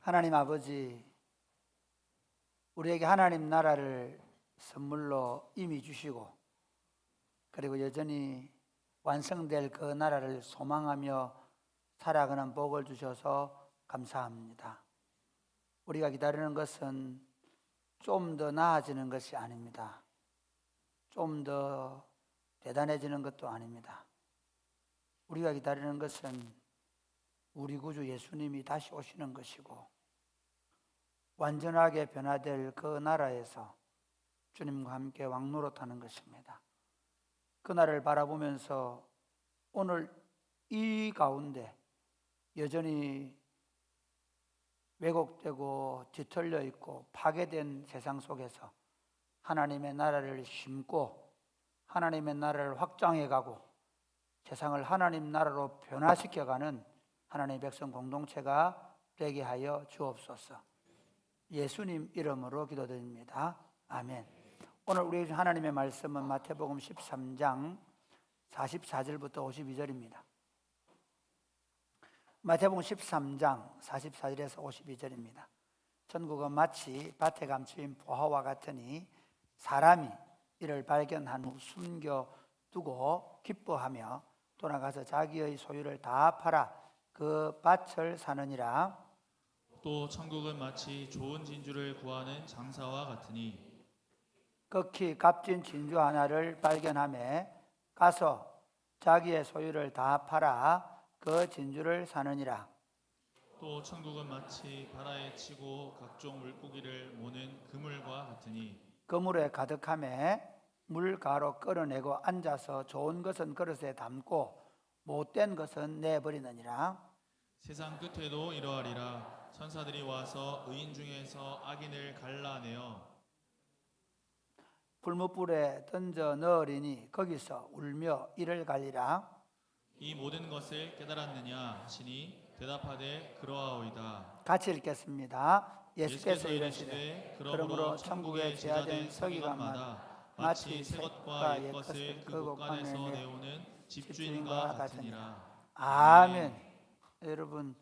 하나님 아버지, 우리에게 하나님 나라를 선물로 이미 주시고, 그리고 여전히 완성될 그 나라를 소망하며 살아가는 복을 주셔서 감사합니다. 우리가 기다리는 것은 좀 더 나아지는 것이 아닙니다. 좀 더 대단해지는 것도 아닙니다. 우리가 기다리는 것은 우리 구주 예수님이 다시 오시는 것이고, 완전하게 변화될 그 나라에서 주님과 함께 왕노릇하는 것입니다. 그 나라를 바라보면서 오늘 이 가운데 여전히 왜곡되고 뒤틀려 있고 파괴된 세상 속에서 하나님의 나라를 심고 하나님의 나라를 확장해 가고 세상을 하나님 나라로 변화시켜가는 하나님의 백성 공동체가 되게 하여 주옵소서. 예수님 이름으로 기도드립니다. 아멘. 오늘 우리 하나님의 말씀은 마태복음 13장 44절부터 52절입니다. 마태복음 13장 44절에서 52절입니다. 천국은 마치 밭에 감추인 보화와 같으니 사람이 이를 발견한 후 숨겨두고 기뻐하며 돌아가서 자기의 소유를 다 팔아 그 밭을 사느니라. 또 천국은 마치 좋은 진주를 구하는 장사와 같으니 극히 값진 진주 하나를 발견하매 가서 자기의 소유를 다 팔아 그 진주를 사느니라. 또 천국은 마치 바다에 치고 각종 물고기를 모는 그물과 같으니 그물에 가득하매 물가로 끌어내고 앉아서 좋은 것은 그릇에 담고 못된 것은 내버리느니라. 세상 끝에도 이러하리라. 천사들이 와서 의인 중에서 악인을 갈라내어 불못불에 던져 넣으리니 거기서 울며 이를 갈리라. 이 모든 것을 깨달았느냐 하시니 대답하되 그러하오이다. 같이 읽겠습니다. 예수께서 예수께서 이르시되 이르시되 그러므로 천국에 제하된 서기관마다 마치 새 것과 옛 것을 그 곳간에서 내오는 집주인과 같으니라. 아멘. 여러분,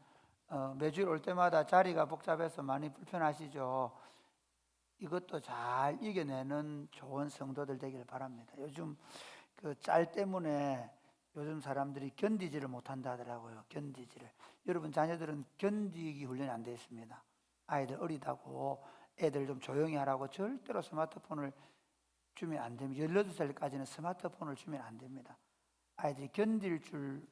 매주일 올 때마다 자리가 복잡해서 많이 불편하시죠? 이것도 잘 이겨내는 좋은 성도들 되기를 바랍니다. 요즘 그 짤 때문에 요즘 사람들이 견디지를 못한다 하더라고요. 견디지를. 여러분 자녀들은 견디기 훈련이 안 되어 있습니다. 아이들 어리다고 애들 좀 조용히 하라고 절대로 스마트폰을 주면 안 됩니다. 18살까지는 스마트폰을 주면 안 됩니다. 아이들이 견딜 줄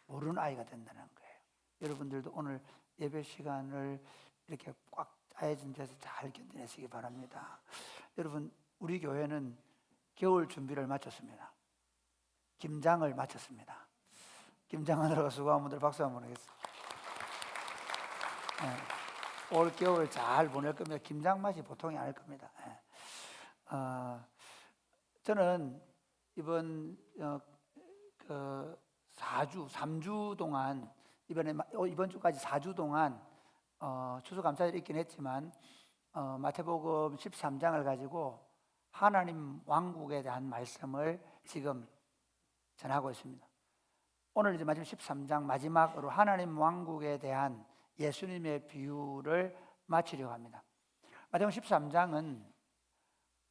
모르는 아이가 된다는 거예요. 여러분들도 오늘 예배 시간을 이렇게 꽉 짜여진 데서 잘 견뎌내시기 바랍니다. 여러분, 우리 교회는 겨울 준비를 마쳤습니다. 김장을 마쳤습니다. 김장하느라고 수고한 분들 박수 한번 하겠습니다. 네. 올 겨울 잘 보낼 겁니다. 김장 맛이 보통이 아닐 겁니다. 네. 저는 이번 3주 동안 이번 주까지 4주 동안 추수감사절이 있긴 했지만 마태복음 13장을 가지고 하나님 왕국에 대한 말씀을 지금 전하고 있습니다. 오늘 이제 마지막 13장 마지막으로 하나님 왕국에 대한 예수님의 비유를 마치려고 합니다. 마태복음 13장은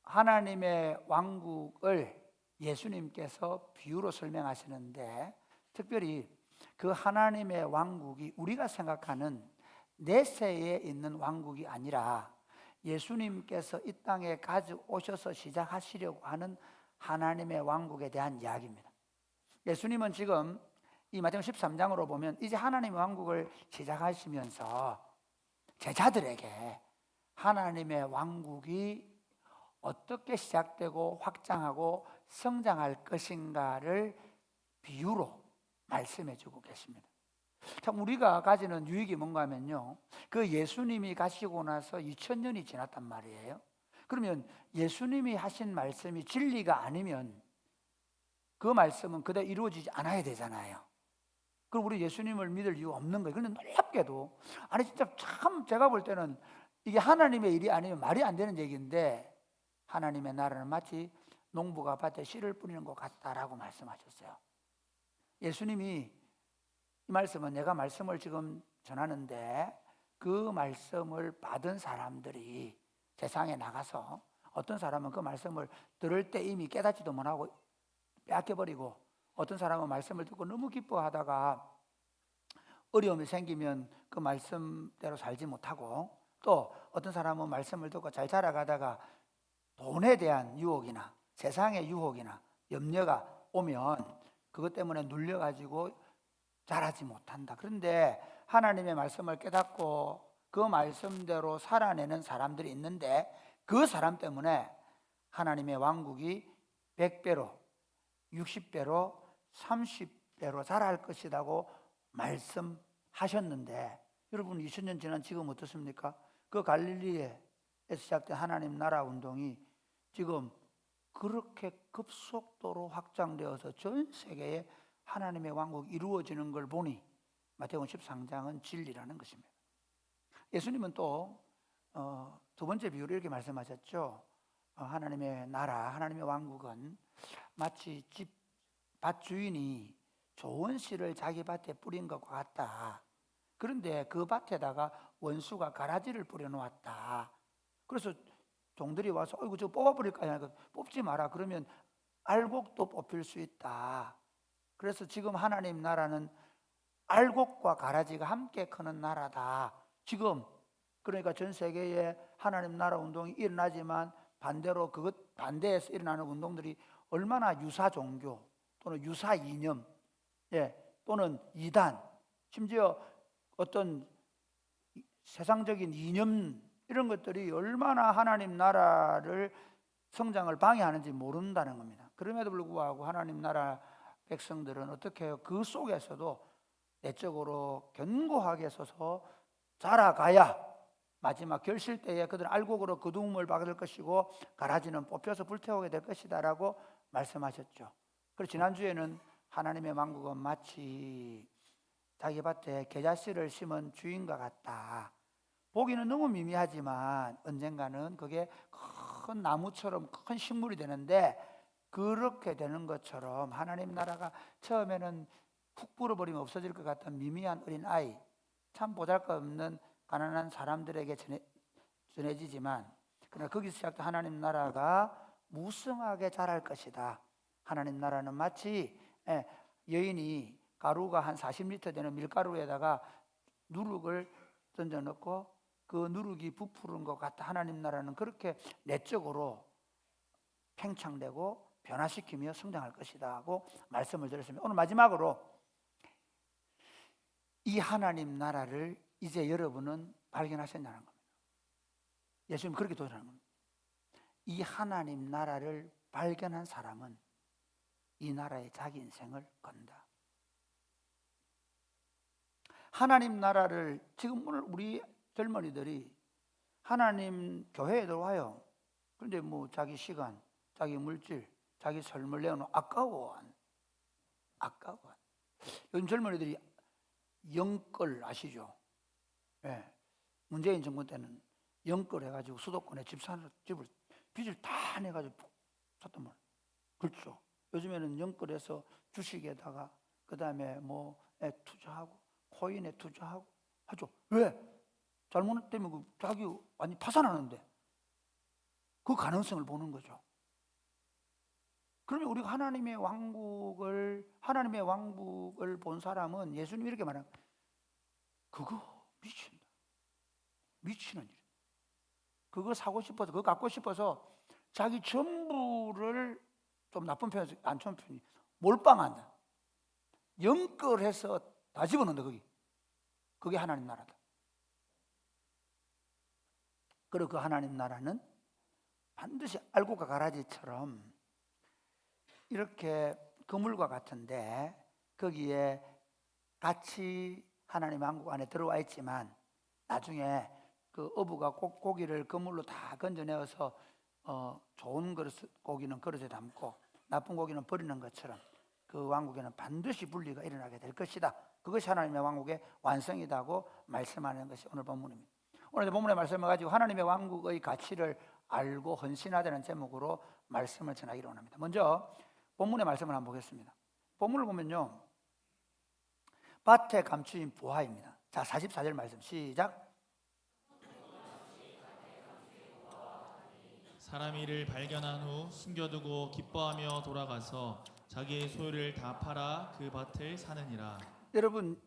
하나님의 왕국을 예수님께서 비유로 설명하시는데, 특별히 그 하나님의 왕국이 우리가 생각하는 내세에 있는 왕국이 아니라 예수님께서 이 땅에 가져오셔서 시작하시려고 하는 하나님의 왕국에 대한 이야기입니다. 예수님은 지금 이 마태복음 13장으로 보면 이제 하나님의 왕국을 시작하시면서 제자들에게 하나님의 왕국이 어떻게 시작되고 확장하고 성장할 것인가를 비유로 말씀해 주고 계십니다. 참 우리가 가지는 유익이 뭔가 하면요, 그 예수님이 가시고 나서 2000년이 지났단 말이에요. 그러면 예수님이 하신 말씀이 진리가 아니면 그 말씀은 그대로 이루어지지 않아야 되잖아요. 그럼 우리 예수님을 믿을 이유가 없는 거예요. 그런데 놀랍게도, 아니 진짜 참 제가 볼 때는 이게 하나님의 일이 아니면 말이 안 되는 얘기인데, 하나님의 나라는 마치 농부가 밭에 씨를 뿌리는 것 같다라고 말씀하셨어요. 예수님이 이 말씀은 내가 말씀을 지금 전하는데 그 말씀을 받은 사람들이 세상에 나가서 어떤 사람은 그 말씀을 들을 때 이미 깨닫지도 못하고 빼앗겨버리고, 어떤 사람은 말씀을 듣고 너무 기뻐하다가 어려움이 생기면 그 말씀대로 살지 못하고, 또 어떤 사람은 말씀을 듣고 잘 자라가다가 돈에 대한 유혹이나 세상의 유혹이나 염려가 오면 그것 때문에 눌려가지고 자라지 못한다. 그런데 하나님의 말씀을 깨닫고 그 말씀대로 살아내는 사람들이 있는데, 그 사람 때문에 하나님의 왕국이 100배로, 60배로, 30배로 자랄 것이라고 말씀하셨는데, 여러분 2000년 지난 지금 어떻습니까? 그 갈릴리에서 시작된 하나님 나라 운동이 지금 그렇게 급속도로 확장되어서 전 세계에 하나님의 왕국이 이루어지는 걸 보니 마태복음 13장은 진리라는 것입니다. 예수님은 또 두 번째 비유를 이렇게 말씀하셨죠. 하나님의 나라, 하나님의 왕국은 마치 밭 주인이 좋은 씨를 자기 밭에 뿌린 것과 같다. 그런데 그 밭에다가 원수가 가라지를 뿌려놓았다. 그래서 종들이 와서 이거 저 뽑아버릴까 하니까 뽑지 마라. 그러면 알곡도 뽑힐 수 있다. 그래서 지금 하나님 나라는 알곡과 가라지가 함께 크는 나라다. 지금 그러니까 전 세계에 하나님 나라 운동이 일어나지만 반대로 그것 반대에서 일어나는 운동들이 얼마나 유사 종교 또는 유사 이념, 또는 이단, 심지어 어떤 세상적인 이념, 이런 것들이 얼마나 하나님 나라를 성장을 방해하는지 모른다는 겁니다. 그럼에도 불구하고 하나님 나라 백성들은 어떻게 해요? 그 속에서도 내적으로 견고하게 서서 자라가야 마지막 결실 때에 그들은 알곡으로 거두음을 받을 것이고 가라지는 뽑혀서 불태우게 될 것이다 라고 말씀하셨죠. 그리고 지난주에는 하나님의 왕국은 마치 자기 밭에 겨자씨를 심은 주인과 같다. 보기는 너무 미미하지만 언젠가는 그게 큰 나무처럼 큰 식물이 되는데, 그렇게 되는 것처럼 하나님 나라가 처음에는 훅 불어버리면 없어질 것 같은 미미한 어린 아이, 참 보잘것없는 가난한 사람들에게 전해지지만, 그러나 거기서 시작된 하나님 나라가 무성하게 자랄 것이다. 하나님 나라는 마치 여인이 가루가 한 40리터 되는 밀가루에다가 누룩을 던져 넣고 그 누룩이 부푸른 것 같다. 하나님 나라는 그렇게 내적으로 팽창되고 변화시키며 성장할 것이다 하고 말씀을 드렸습니다. 오늘 마지막으로 이 하나님 나라를 이제 여러분은 발견하셨냐는 겁니다. 예수님 그렇게 도전하는 겁니다. 이 하나님 나라를 발견한 사람은 이 나라에 자기 인생을 건다. 하나님 나라를 지금 오늘 우리 젊은이들이 하나님 교회에 들어와요. 그런데 뭐 자기 시간, 자기 물질, 자기 삶을 내어놓은 아까워. 요즘 젊은이들이 영끌 아시죠? 문재인 정부 때는 영끌 해가지고 수도권에 집을 빚을 다 내가지고 샀단 말이에요. 그렇죠. 요즘에는 영끌해서 주식에다가 그 다음에 뭐에 투자하고 코인에 투자하고 하죠. 왜? 잘못되면 자기 완전히 파산하는데 그 가능성을 보는 거죠. 그러면 우리가 하나님의 왕국을 본 사람은 예수님이 이렇게 말합니다. 그거 미치는 일. 그거 사고 싶어서, 그거 갖고 싶어서 자기 전부를, 좀 나쁜 표현에서 안 좋은 표현이, 몰빵한다. 영끌해서 다 집어넣는다. 그게 하나님 나라다. 그리고 그 하나님 나라는 반드시 알곡과 가라지처럼 이렇게 그물과 같은데 거기에 같이 하나님 왕국 안에 들어와 있지만 나중에 그 어부가 고기를 그물로 다 건져내어서 좋은 고기는 그릇에 담고 나쁜 고기는 버리는 것처럼 그 왕국에는 반드시 분리가 일어나게 될 것이다. 그것이 하나님의 왕국의 완성이라고 말씀하는 것이 오늘 본문입니다. 오늘 본문의 말씀을 가지고 하나님의 왕국의 가치를 알고 헌신하자는 제목으로 말씀을 전하기로 합니다. 먼저 본문의 말씀을 한번 보겠습니다. 본문을 보면요, 밭에 감추인 보화입니다. 자, 44절 말씀 시작. 사람이 이를 발견한 후 숨겨두고 기뻐하며 돌아가서 자기의 소유를 다 팔아 그 밭을 사느니라. 여러분,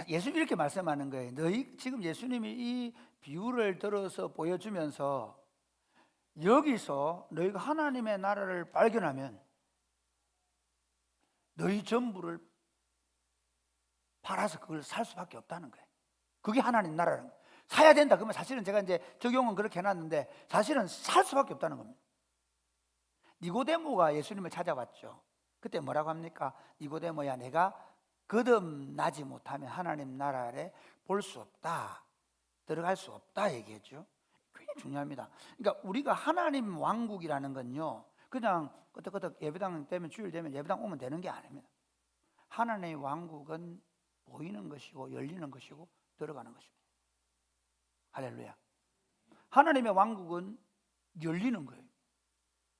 예수님이 이렇게 말씀하는 거예요. 너희 지금 예수님이 이 비유를 들어서 보여주면서 여기서 너희가 하나님의 나라를 발견하면 너희 전부를 팔아서 그걸 살 수밖에 없다는 거예요. 그게 하나님 나라라는 거예요. 사야 된다 그러면 사실은 제가 이제 적용은 그렇게 해놨는데 사실은 살 수밖에 없다는 겁니다. 니고데모가 예수님을 찾아왔죠. 그때 뭐라고 합니까? 니고데모야, 내가 거듭나지 못하면 하나님 나라에 볼 수 없다, 들어갈 수 없다 얘기했죠. 굉장히 중요합니다. 그러니까 우리가 하나님 왕국이라는 건요, 그냥 끄덕끄덕 예배당 되면, 주일 되면 예배당 오면 되는 게 아닙니다. 하나님의 왕국은 보이는 것이고 열리는 것이고 들어가는 것입니다. 할렐루야. 하나님의 왕국은 열리는 거예요.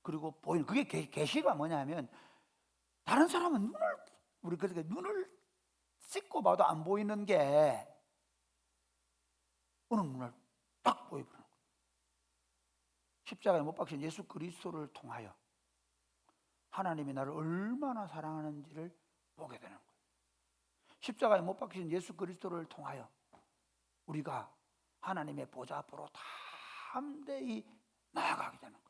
그리고 보이는, 그게 계시가 뭐냐면 다른 사람은 우리 그렇게 눈을 씻고 봐도 안 보이는 게 어느 눈을 딱 보여버리는 거예요. 십자가에 못 박힌 예수 그리스도를 통하여 하나님이 나를 얼마나 사랑하는지를 보게 되는 거예요. 십자가에 못 박힌 예수 그리스도를 통하여 우리가 하나님의 보좌 앞으로 담대히 나아가게 되는 거예요.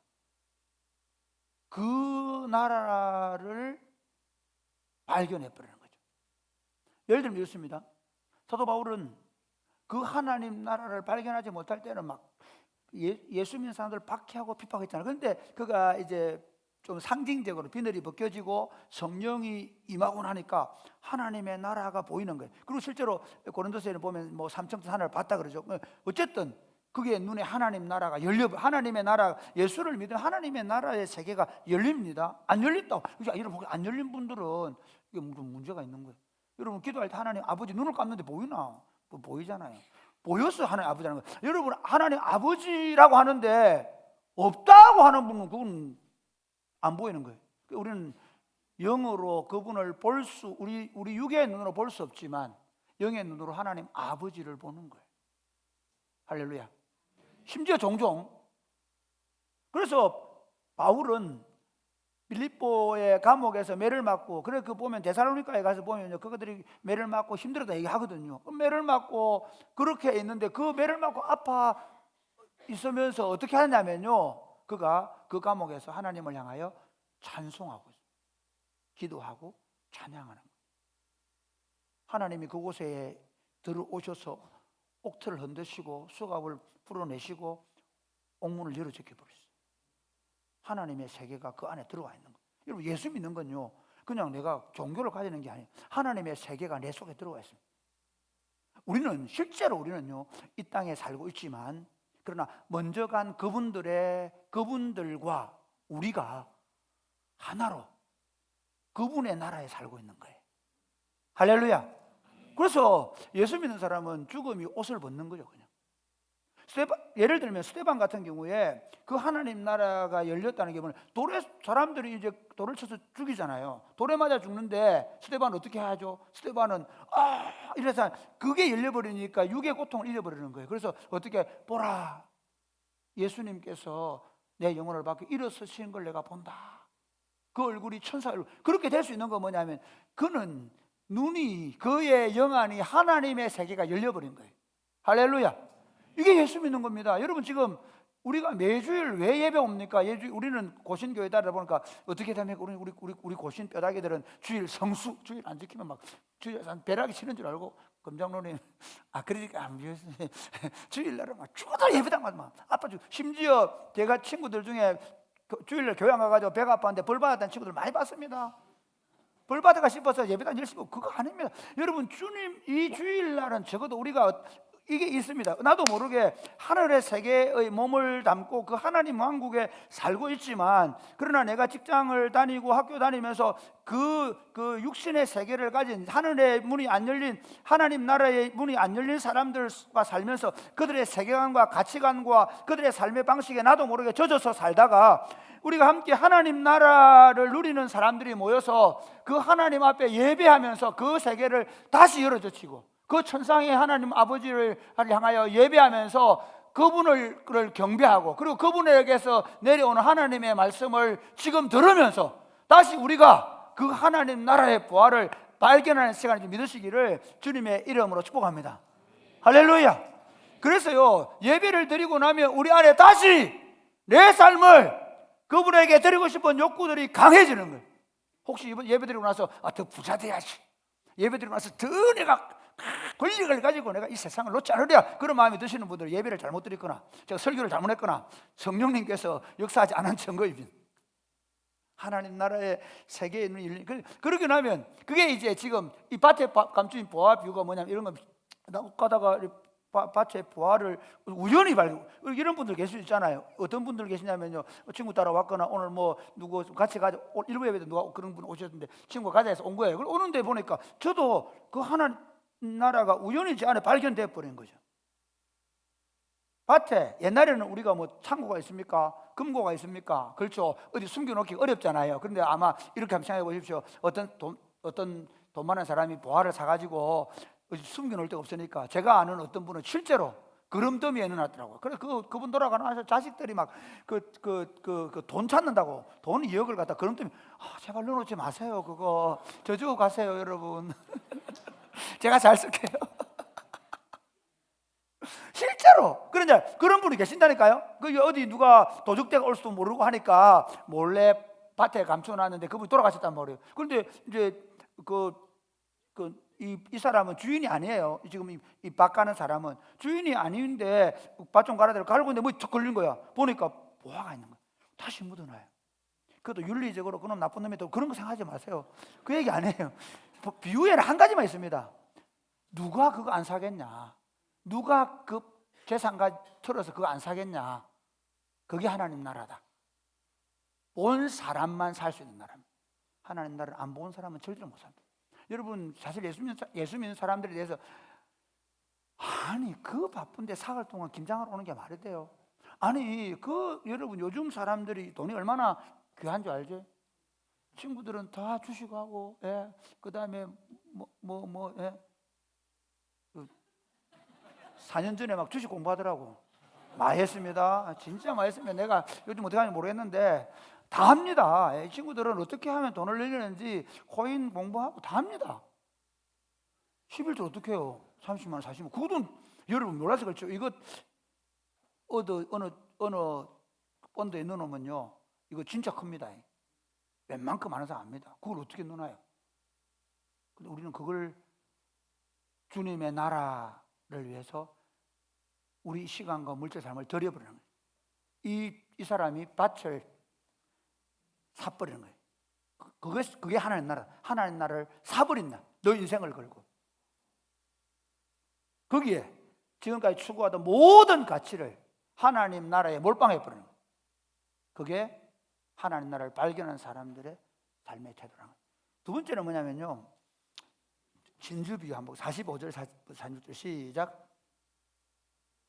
그 나라를 발견해 버리는 거죠. 예를 들면 이렇습니다. 사도 바울은 그 하나님 나라를 발견하지 못할 때는 막 예수 믿는 사람들 박해하고 핍박했잖아요. 그런데 그가 이제 좀 상징적으로 비늘이 벗겨지고 성령이 임하고 나니까 하나님의 나라가 보이는 거예요. 그리고 실제로 고린도서에는 보면 뭐 3층 하늘을 봤다 그러죠. 어쨌든 그게 눈에 하나님 나라가 열려, 하나님의 나라, 예수를 믿은 하나님의 나라의 세계가 열립니다. 안 열린다고. 여러분, 안 열린 분들은 이게 무슨 문제가 있는 거예요. 여러분, 기도할 때 하나님 아버지 눈을 감는데 보이나? 보이잖아요. 보여서 하나님 아버지라는 거예요. 여러분, 하나님 아버지라고 하는데 없다고 하는 분은 그건 안 보이는 거예요. 우리는 영으로 그분을 볼 수, 우리 육의 눈으로 볼 수 없지만 영의 눈으로 하나님 아버지를 보는 거예요. 할렐루야. 심지어 종종, 그래서 바울은 빌립보의 감옥에서 매를 맞고, 그래 그 보면 데살로니가에 가서 보면 그것들이 매를 맞고 힘들었다 얘기하거든요. 매를 맞고 그렇게 있는데 그 매를 맞고 아파 있으면서 어떻게 하냐면요, 그가 그 감옥에서 하나님을 향하여 찬송하고 있어요. 기도하고 찬양하는 거예요. 하나님이 그곳에 들어오셔서 옥틀을 흔드시고 수갑을 풀어내시고 옥문을 열어 제껴버렸어요. 하나님의 세계가 그 안에 들어와 있는 거예요. 여러분, 예수 믿는 건요, 그냥 내가 종교를 가지는 게 아니에요. 하나님의 세계가 내 속에 들어와 있습니다. 우리는 실제로 우리는요, 이 땅에 살고 있지만, 그러나 먼저 간 그분들과 우리가 하나로 그분의 나라에 살고 있는 거예요. 할렐루야. 그래서 예수 믿는 사람은 죽음이 옷을 벗는 거죠. 그냥 예를 들면 스데반 같은 경우에 그 하나님 나라가 열렸다는 게 뭐냐, 사람들이 이제 돌을 쳐서 죽이잖아요. 돌에 맞아 죽는데 스데반은 어떻게 하죠? 스데반은 이래서 그게 열려버리니까 육의 고통을 잃어버리는 거예요. 그래서 어떻게, 보라, 예수님께서 내 영혼을 받고 일어서신 걸 내가 본다. 그 얼굴이 천사 얼굴. 그렇게 될 수 있는 건 뭐냐면 그는 눈이, 그의 영안이 하나님의 세계가 열려버린 거예요. 할렐루야. 이게 예수 믿는 겁니다. 여러분, 지금 우리가 매주일 왜 예배 옵니까? 우리는 고신교회다 보니까 어떻게 됩니까? 우리 고신 뼈다귀들은 주일 성수, 주일 안 지키면 막 주일 벼락이 치는 줄 알고, 검장로님 그러니까 안 비웠어요. 주일날은 막 죽어도 예배당 가서 막 아파 죽. 심지어 제가 친구들 중에 주일날 교회 안 가가지고 배가 아팠는데 벌 받았다는 친구들 많이 봤습니다. 벌 받아가 싶어서 예배당 열심히. 그거 아닙니다. 여러분, 주님 이 주일날은 적어도 우리가 이게 있습니다. 나도 모르게 하늘의 세계의 몸을 담고 그 하나님 왕국에 살고 있지만, 그러나 내가 직장을 다니고 학교 다니면서 그 육신의 세계를 가진, 하늘의 문이 안 열린, 하나님 나라의 문이 안 열린 사람들과 살면서 그들의 세계관과 가치관과 그들의 삶의 방식에 나도 모르게 젖어서 살다가 우리가 함께 하나님 나라를 누리는 사람들이 모여서 그 하나님 앞에 예배하면서 그 세계를 다시 열어젖히고 그 천상의 하나님 아버지를 향하여 예배하면서 그분을 경배하고 그리고 그분에게서 내려오는 하나님의 말씀을 지금 들으면서 다시 우리가 그 하나님 나라의 부활을 발견하는 시간을 믿으시기를 주님의 이름으로 축복합니다. 할렐루야. 그래서요, 예배를 드리고 나면 우리 안에 다시 내 삶을 그분에게 드리고 싶은 욕구들이 강해지는 거예요. 혹시 이번 예배 드리고 나서 더 부자 돼야지, 예배 드리고 나서 더 내가 권력을 가지고 내가 이 세상을 놓지 않으랴, 그런 마음이 드시는 분들은 예배를 잘못 드렸거나 제가 설교를 잘못했거나 성령님께서 역사하지 않은 증거입니다. 하나님 나라의 세계에 있는 일, 그러고 나면 그게 이제 지금 이 밭에 감추인 보화 비유가 뭐냐면 이런 거 가다가 밭에 보화를 우연히 발견, 이런 분들 계실 수 있잖아요. 어떤 분들 계시냐면요, 친구 따라왔거나 오늘 뭐 누구 같이 가자, 일부 예배도 누가 그런 분 오셨는데 친구가 가자 해서 온 거예요. 그걸 오는데 보니까 저도 그 하나님 나라가 우연히 제 안에 발견돼 버린 거죠. 밭에 옛날에는 우리가 뭐 창고가 있습니까? 금고가 있습니까? 그렇죠. 어디 숨겨놓기 어렵잖아요. 그런데 아마 이렇게 한번 생각해 보십시오. 어떤 돈 많은 사람이 보화를 사가지고 숨겨놓을 데가 없으니까 제가 아는 어떤 분은 실제로 그름더미에 넣어놨더라고요. 그래 그분 돌아가서 자식들이 막 돈 찾는다고 돈 2억을 갖다 그름더미, 제발 넣어놓지 마세요. 그거 저주고 가세요, 여러분. 제가 잘 쓸게요. 실제로 그런 분이 계신다니까요. 그 어디 누가 도둑대가 올 수도 모르고 하니까 몰래 밭에 감춰놨는데 그분이 돌아가셨단 말이에요. 그런데 이제 이 사람은 주인이 아니에요. 지금 이 밭 가는 사람은 주인이 아닌데 밭 좀 갈아대고 갈고 있는데 뭐 툭 걸린 거야. 보니까 보화가 있는 거야. 다시 묻어놔요. 그것도 윤리적으로 그놈 나쁜 놈이 또 그런 거 생각하지 마세요. 그 얘기 아니에요. 비유에는 한 가지만 있습니다. 누가 그거 안 사겠냐? 누가 그 재산가 털어서 그거 안 사겠냐? 그게 하나님 나라다. 본 사람만 살 수 있는 나라입니다. 하나님 나라를 안 본 사람은 절대로 못 삽니다. 여러분, 사실 예수 믿는 사람들에 대해서 아니 그 바쁜데 사흘 동안 김장하러 오는 게 말이 돼요? 아니 여러분 요즘 사람들이 돈이 얼마나 귀한 줄 알죠? 친구들은 다 주식 하고, 그 다음에 예. 4년 전에 막 주식 공부하더라고. 많이 했습니다. 진짜 많이 했습니다. 내가 요즘 어떻게 하는지 모르겠는데 다 합니다. 이 친구들은 어떻게 하면 돈을 늘리는지 코인 공부하고 다 합니다. 11조 어떻게 해요? 30만 원, 40만 원. 그것도 여러분 몰라서 그렇죠. 이거 어느 본드에 넣어놓으면요, 이거 진짜 큽니다. 웬만큼 아는 사람 압니다. 그걸 어떻게 넣나요? 근데 우리는 그걸 주님의 나라를 위해서 우리 시간과 물질 삶을 들여버리는 거예요. 이 사람이 밭을 사버리는 거예요. 그게 하나님 나라. 하나님 나라를 사버린다. 너 인생을 걸고. 거기에 지금까지 추구하던 모든 가치를 하나님 나라에 몰빵해버리는 거예요. 그게 하나님 나라를 발견한 사람들의 삶의 태도라는 거예요. 두 번째는 뭐냐면요, 진주 비유 한번 45절 46절 시작.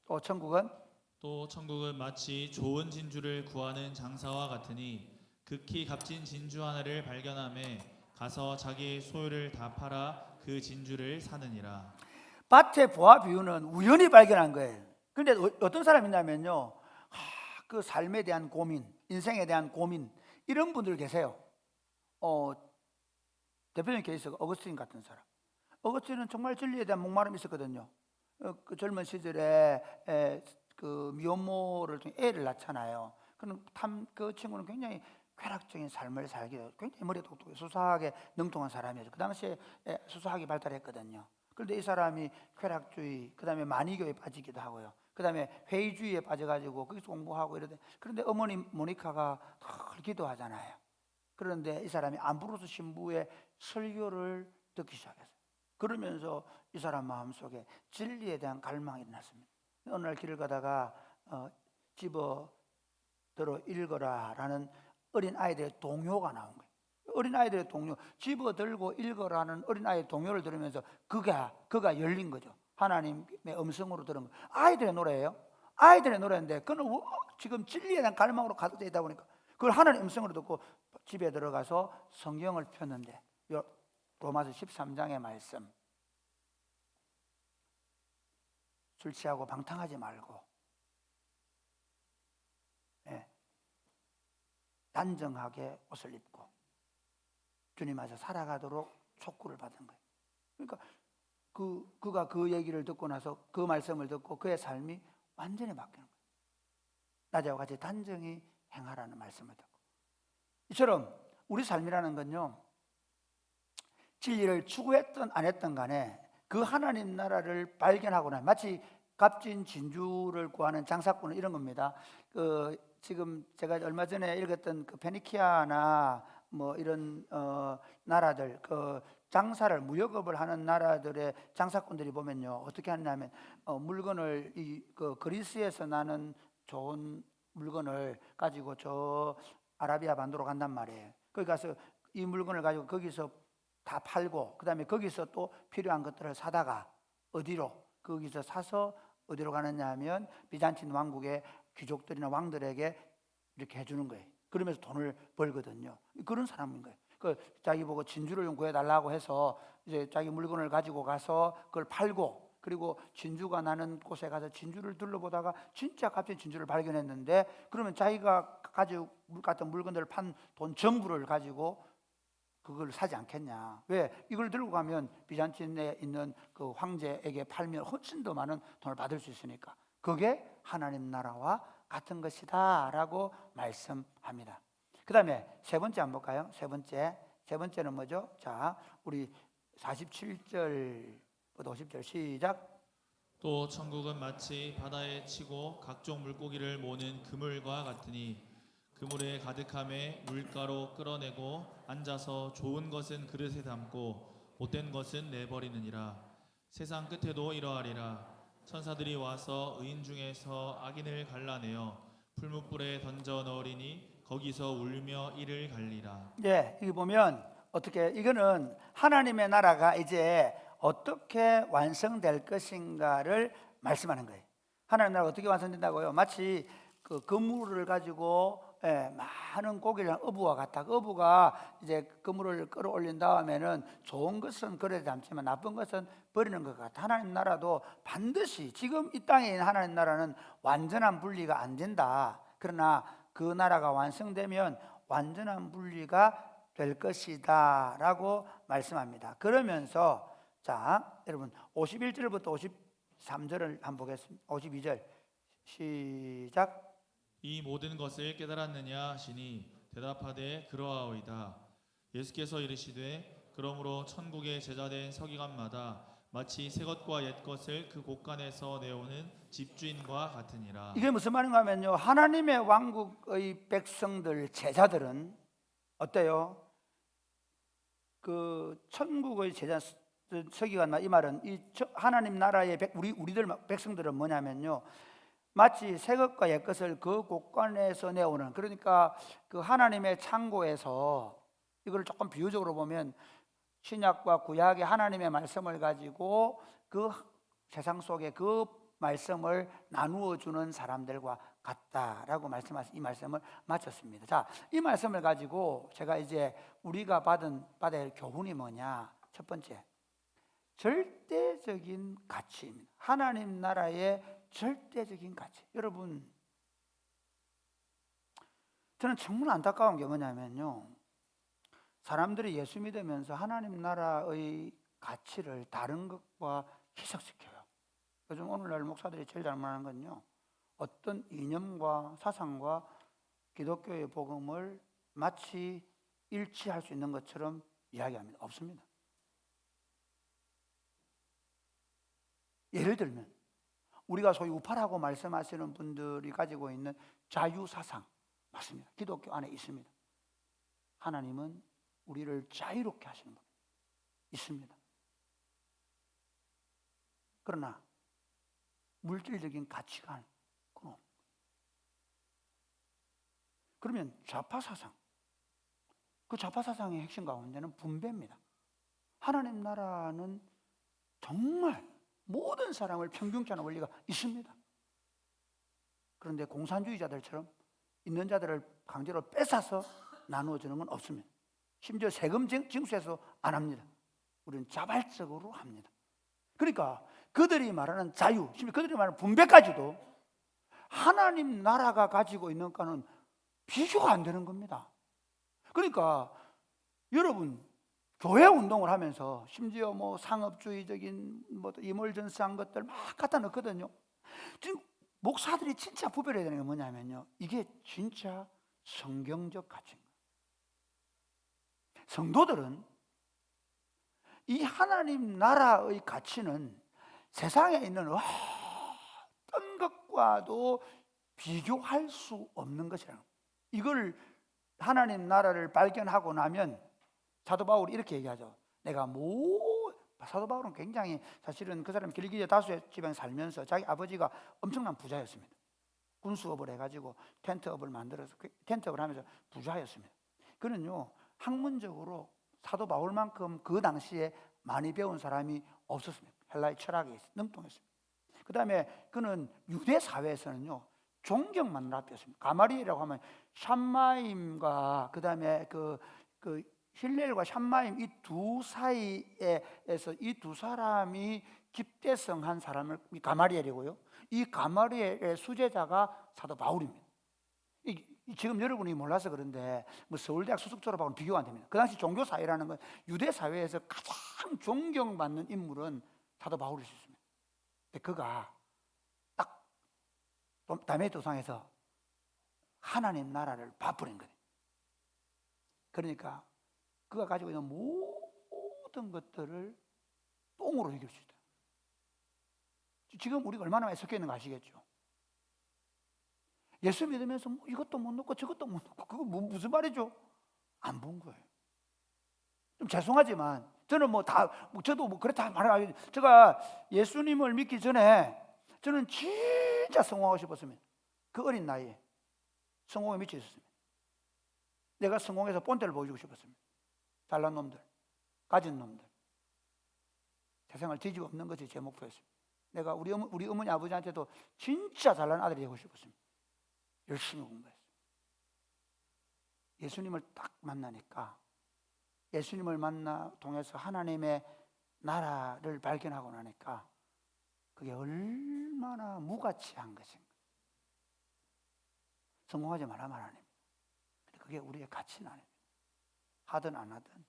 또 천국은 마치 좋은 진주를 구하는 장사와 같으니 극히 값진 진주 하나를 발견함에 가서 자기 소유를 다 팔아 그 진주를 사느니라. 밭의 보화 비유는 우연히 발견한 거예요. 그런데 어떤 사람이냐면요, 그 삶에 대한 고민, 인생에 대한 고민, 이런 분들 계세요. 대표적인 케이스가 어거스틴 같은 사람. 어거스틴은 정말 진리에 대한 목마름이 있었거든요. 그 젊은 시절에 그 미혼모를 통해 애를 낳잖아요. 그 친구는 굉장히 쾌락적인 삶을 살게, 굉장히 머리가 똑똑해 수사하게 능통한 사람이었죠. 그 당시에 수사학이 발달했거든요. 그런데 이 사람이 쾌락주의, 그 다음에 만이교에 빠지기도 하고요. 그 다음에 회의주의에 빠져가지고 거기서 공부하고 이러대. 그런데 어머니 모니카가 늘 기도하잖아요. 그런데 이 사람이 암브로스 신부의 설교를 듣기 시작했어요. 그러면서 이 사람 마음속에 진리에 대한 갈망이 일어났습니다. 어느 날 길을 가다가 집어들어 읽어라라는 어린 아이들의 동요가 나온 거예요. 어린 아이들의 동요, 집어들고 읽어라는 어린 아이의 동요를 들으면서 그가 열린 거죠. 하나님의 음성으로 들은 거예요. 아이들의 노래예요. 아이들의 노래인데 그는 지금 진리에 대한 갈망으로 가득되어 있다 보니까 그걸 하나님의 음성으로 듣고 집에 들어가서 성경을 폈는데 로마서 13장의 말씀, 술 취하고 방탕하지 말고 단정하게 옷을 입고 주님 앞에서 살아가도록 촉구를 받은 거예요. 그러니까 그가 그 얘기를 듣고 나서 그 말씀을 듣고 그의 삶이 완전히 바뀌는 거예요. 낮에와 같이 단정히 행하라는 말씀을 듣고. 이처럼 우리 삶이라는 건요, 진리를 추구했든 안 했든 간에 그 하나님 나라를 발견하고 나면 마치 값진 진주를 구하는 장사꾼은 이런 겁니다. 지금 제가 얼마 전에 읽었던 그 페니키아나 뭐 이런 나라들, 그 장사를 무역업을 하는 나라들의 장사꾼들이 보면요, 어떻게 하냐면 물건을 그 그리스에서 나는 좋은 물건을 가지고 저 아라비아 반도로 간단 말이에요. 거기 가서 이 물건을 가지고 거기서 다 팔고, 그 다음에 거기서 또 필요한 것들을 사다가 어디로, 거기서 사서 어디로 가느냐 하면 비잔틴 왕국의 귀족들이나 왕들에게 이렇게 해주는 거예요. 그러면서 돈을 벌거든요. 그런 사람인 거예요. 자기 보고 진주를 좀 구해달라고 해서 이제 자기 물건을 가지고 가서 그걸 팔고, 그리고 진주가 나는 곳에 가서 진주를 둘러보다가 진짜 값진 진주를 발견했는데, 그러면 자기가 가지고 갔던 물건들을 판 돈 전부를 가지고 그걸 사지 않겠냐. 왜? 이걸 들고 가면 비잔틴에 있는 그 황제에게 팔면 훨씬 더 많은 돈을 받을 수 있으니까 그게 하나님 나라와 같은 것이다 라고 말씀합니다. 그 다음에 세 번째 한번 볼까요? 세 번째는 뭐죠? 자, 우리 47절부터 50절 시작. 또 천국은 마치 바다에 치고 각종 물고기를 모는 그물과 같으니 그물에 가득함에 물가로 끌어내고 앉아서 좋은 것은 그릇에 담고 못된 것은 내버리느니라. 세상 끝에도 이러하리라. 천사들이 와서 의인 중에서 악인을 갈라내어 풀무불에 던져 넣으리니 거기서 울며 이를 갈리라. 예, 여기 보면 어떻게, 이거는 하나님의 나라가 이제 어떻게 완성될 것인가를 말씀하는 거예요. 하나님 나라가 어떻게 완성된다고요? 마치 그 그물을 가지고 많은 고기를 어부와 같다. 그 어부가 이제 그물을 끌어올린 다음에는 좋은 것은 그릇에 담지만 나쁜 것은 버리는 것 같아. 하나님 나라도 반드시, 지금 이 땅에 있는 하나님 나라는 완전한 분리가 안 된다. 그러나 그 나라가 완성되면 완전한 분리가 될 것이다 라고 말씀합니다. 그러면서 자, 여러분 51절부터 53절을 한번 보겠습니다. 52절 시작. 이 모든 것을 깨달았느냐 하시니 대답하되 그러하오이다. 예수께서 이르시되 그러므로 천국의 제자된 서기관마다 마치 새 것과 옛 것을 그 곳간에서 내오는 집주인과 같으니라. 이게 무슨 말인가 하면요, 하나님의 왕국의 백성들, 제자들은 어때요? 그 천국의 제자 서기관, 이 말은 이 하나님 나라의 우리들 백성들은 뭐냐면요, 마치 새 것과 옛 것을 그 곳간에서 내오는, 그러니까 그 하나님의 창고에서, 이걸 조금 비유적으로 보면 신약과 구약의 하나님의 말씀을 가지고 그 세상 속에 그 말씀을 나누어 주는 사람들과 같다라고 말씀하신 이 말씀을 마쳤습니다. 자, 이 말씀을 가지고 제가 이제 우리가 받아야 할 교훈이 뭐냐? 첫 번째, 절대적인 가치입니다. 하나님 나라의 절대적인 가치. 여러분, 저는 정말 안타까운 게 뭐냐면요, 사람들이 예수 믿으면서 하나님 나라의 가치를 다른 것과 희석시켜요. 요즘 오늘날 목사들이 제일 잘못하는 건요, 어떤 이념과 사상과 기독교의 복음을 마치 일치할 수 있는 것처럼 이야기합니다. 없습니다. 예를 들면 우리가 소위 우파라고 말씀하시는 분들이 가지고 있는 자유사상, 맞습니다. 기독교 안에 있습니다. 하나님은 우리를 자유롭게 하시는 분 있습니다. 그러나 물질적인 가치관, 그건 없는 거예요. 그러면 좌파사상, 그 좌파사상의 핵심 가운데는 분배입니다. 하나님 나라는 정말 모든 사람을 평균치 않은 원리가 있습니다. 그런데 공산주의자들처럼 있는 자들을 강제로 뺏어서 나누어주는 건 없습니다. 심지어 세금 징수해서 안 합니다. 우리는 자발적으로 합니다. 그러니까 그들이 말하는 자유, 심지어 그들이 말하는 분배까지도 하나님 나라가 가지고 있는 거는 비교가 안 되는 겁니다. 그러니까 여러분 교회 운동을 하면서 심지어 뭐 상업주의적인 뭐 이몰전스한 것들 막 갖다 넣거든요. 지금 목사들이 진짜 구별해야 되는 게 뭐냐면요, 이게 진짜 성경적 가치인 거예요. 성도들은 이 하나님 나라의 가치는 세상에 있는 어떤 것과도 비교할 수 없는 것이라는 거예요. 이걸 하나님 나라를 발견하고 나면 사도 바울이 이렇게 얘기하죠. 사도 바울은 굉장히 사실은 그 사람이 길기에 다수의 집안에 살면서 자기 아버지가 엄청난 부자였습니다. 군수업을 해가지고 텐트업을 만들어서 텐트업을 하면서 부자였습니다. 그는요 학문적으로 사도 바울만큼 그 당시에 많이 배운 사람이 없었습니다. 헬라의 철학에 능통했습니다. 그 다음에 그는 유대 사회에서는요 존경만 라피였습니다. 가마리엘이라고 하면 샴마임과 그 다음에 그 힐렐과 샴마임 이 두 사이에서 이 두 사람이 집대성한 사람을 가마리엘이고요. 이 가마리엘의 수제자가 사도 바울입니다. 지금 여러분이 몰라서 그런데 뭐 서울대학 수석 졸업하고는 비교가 안 됩니다. 그 당시 종교 사회라는 건 유대 사회에서 가장 존경받는 인물은 사도 바울일 수 있습니다. 근데 그가 딱 담의 도상에서 하나님 나라를 봐버린 거예요. 그러니까 그가 가지고 있는 모든 것들을 똥으로 이길 수 있다. 지금 우리가 얼마나 많이 섞여 있는 거 아시겠죠? 예수 믿으면서 뭐 이것도 못 넣고 저것도 못 넣고 그거 무슨 말이죠? 안 본 거예요. 좀 죄송하지만 저는 저도 그렇다 말해요. 제가 예수님을 믿기 전에 저는 진짜 성공하고 싶었습니다. 그 어린 나이에 성공에 미쳐 있었습니다. 내가 성공해서 본때를 보여주고 싶었습니다. 잘난 놈들, 가진 놈들, 세상을 뒤집어 엎는 것이 제 목표였습니다. 내가 우리 어머니 아버지한테도 진짜 잘난 아들이 되고 싶었습니다. 열심히 공부했어요. 예수님을 딱 만나니까 예수님을 통해서 하나님의 나라를 발견하고 나니까 그게 얼마나 무가치한 것인가. 성공하지 말라 말 아닙니다. 그게 우리의 가치는 아닙니다. 하든 안 하든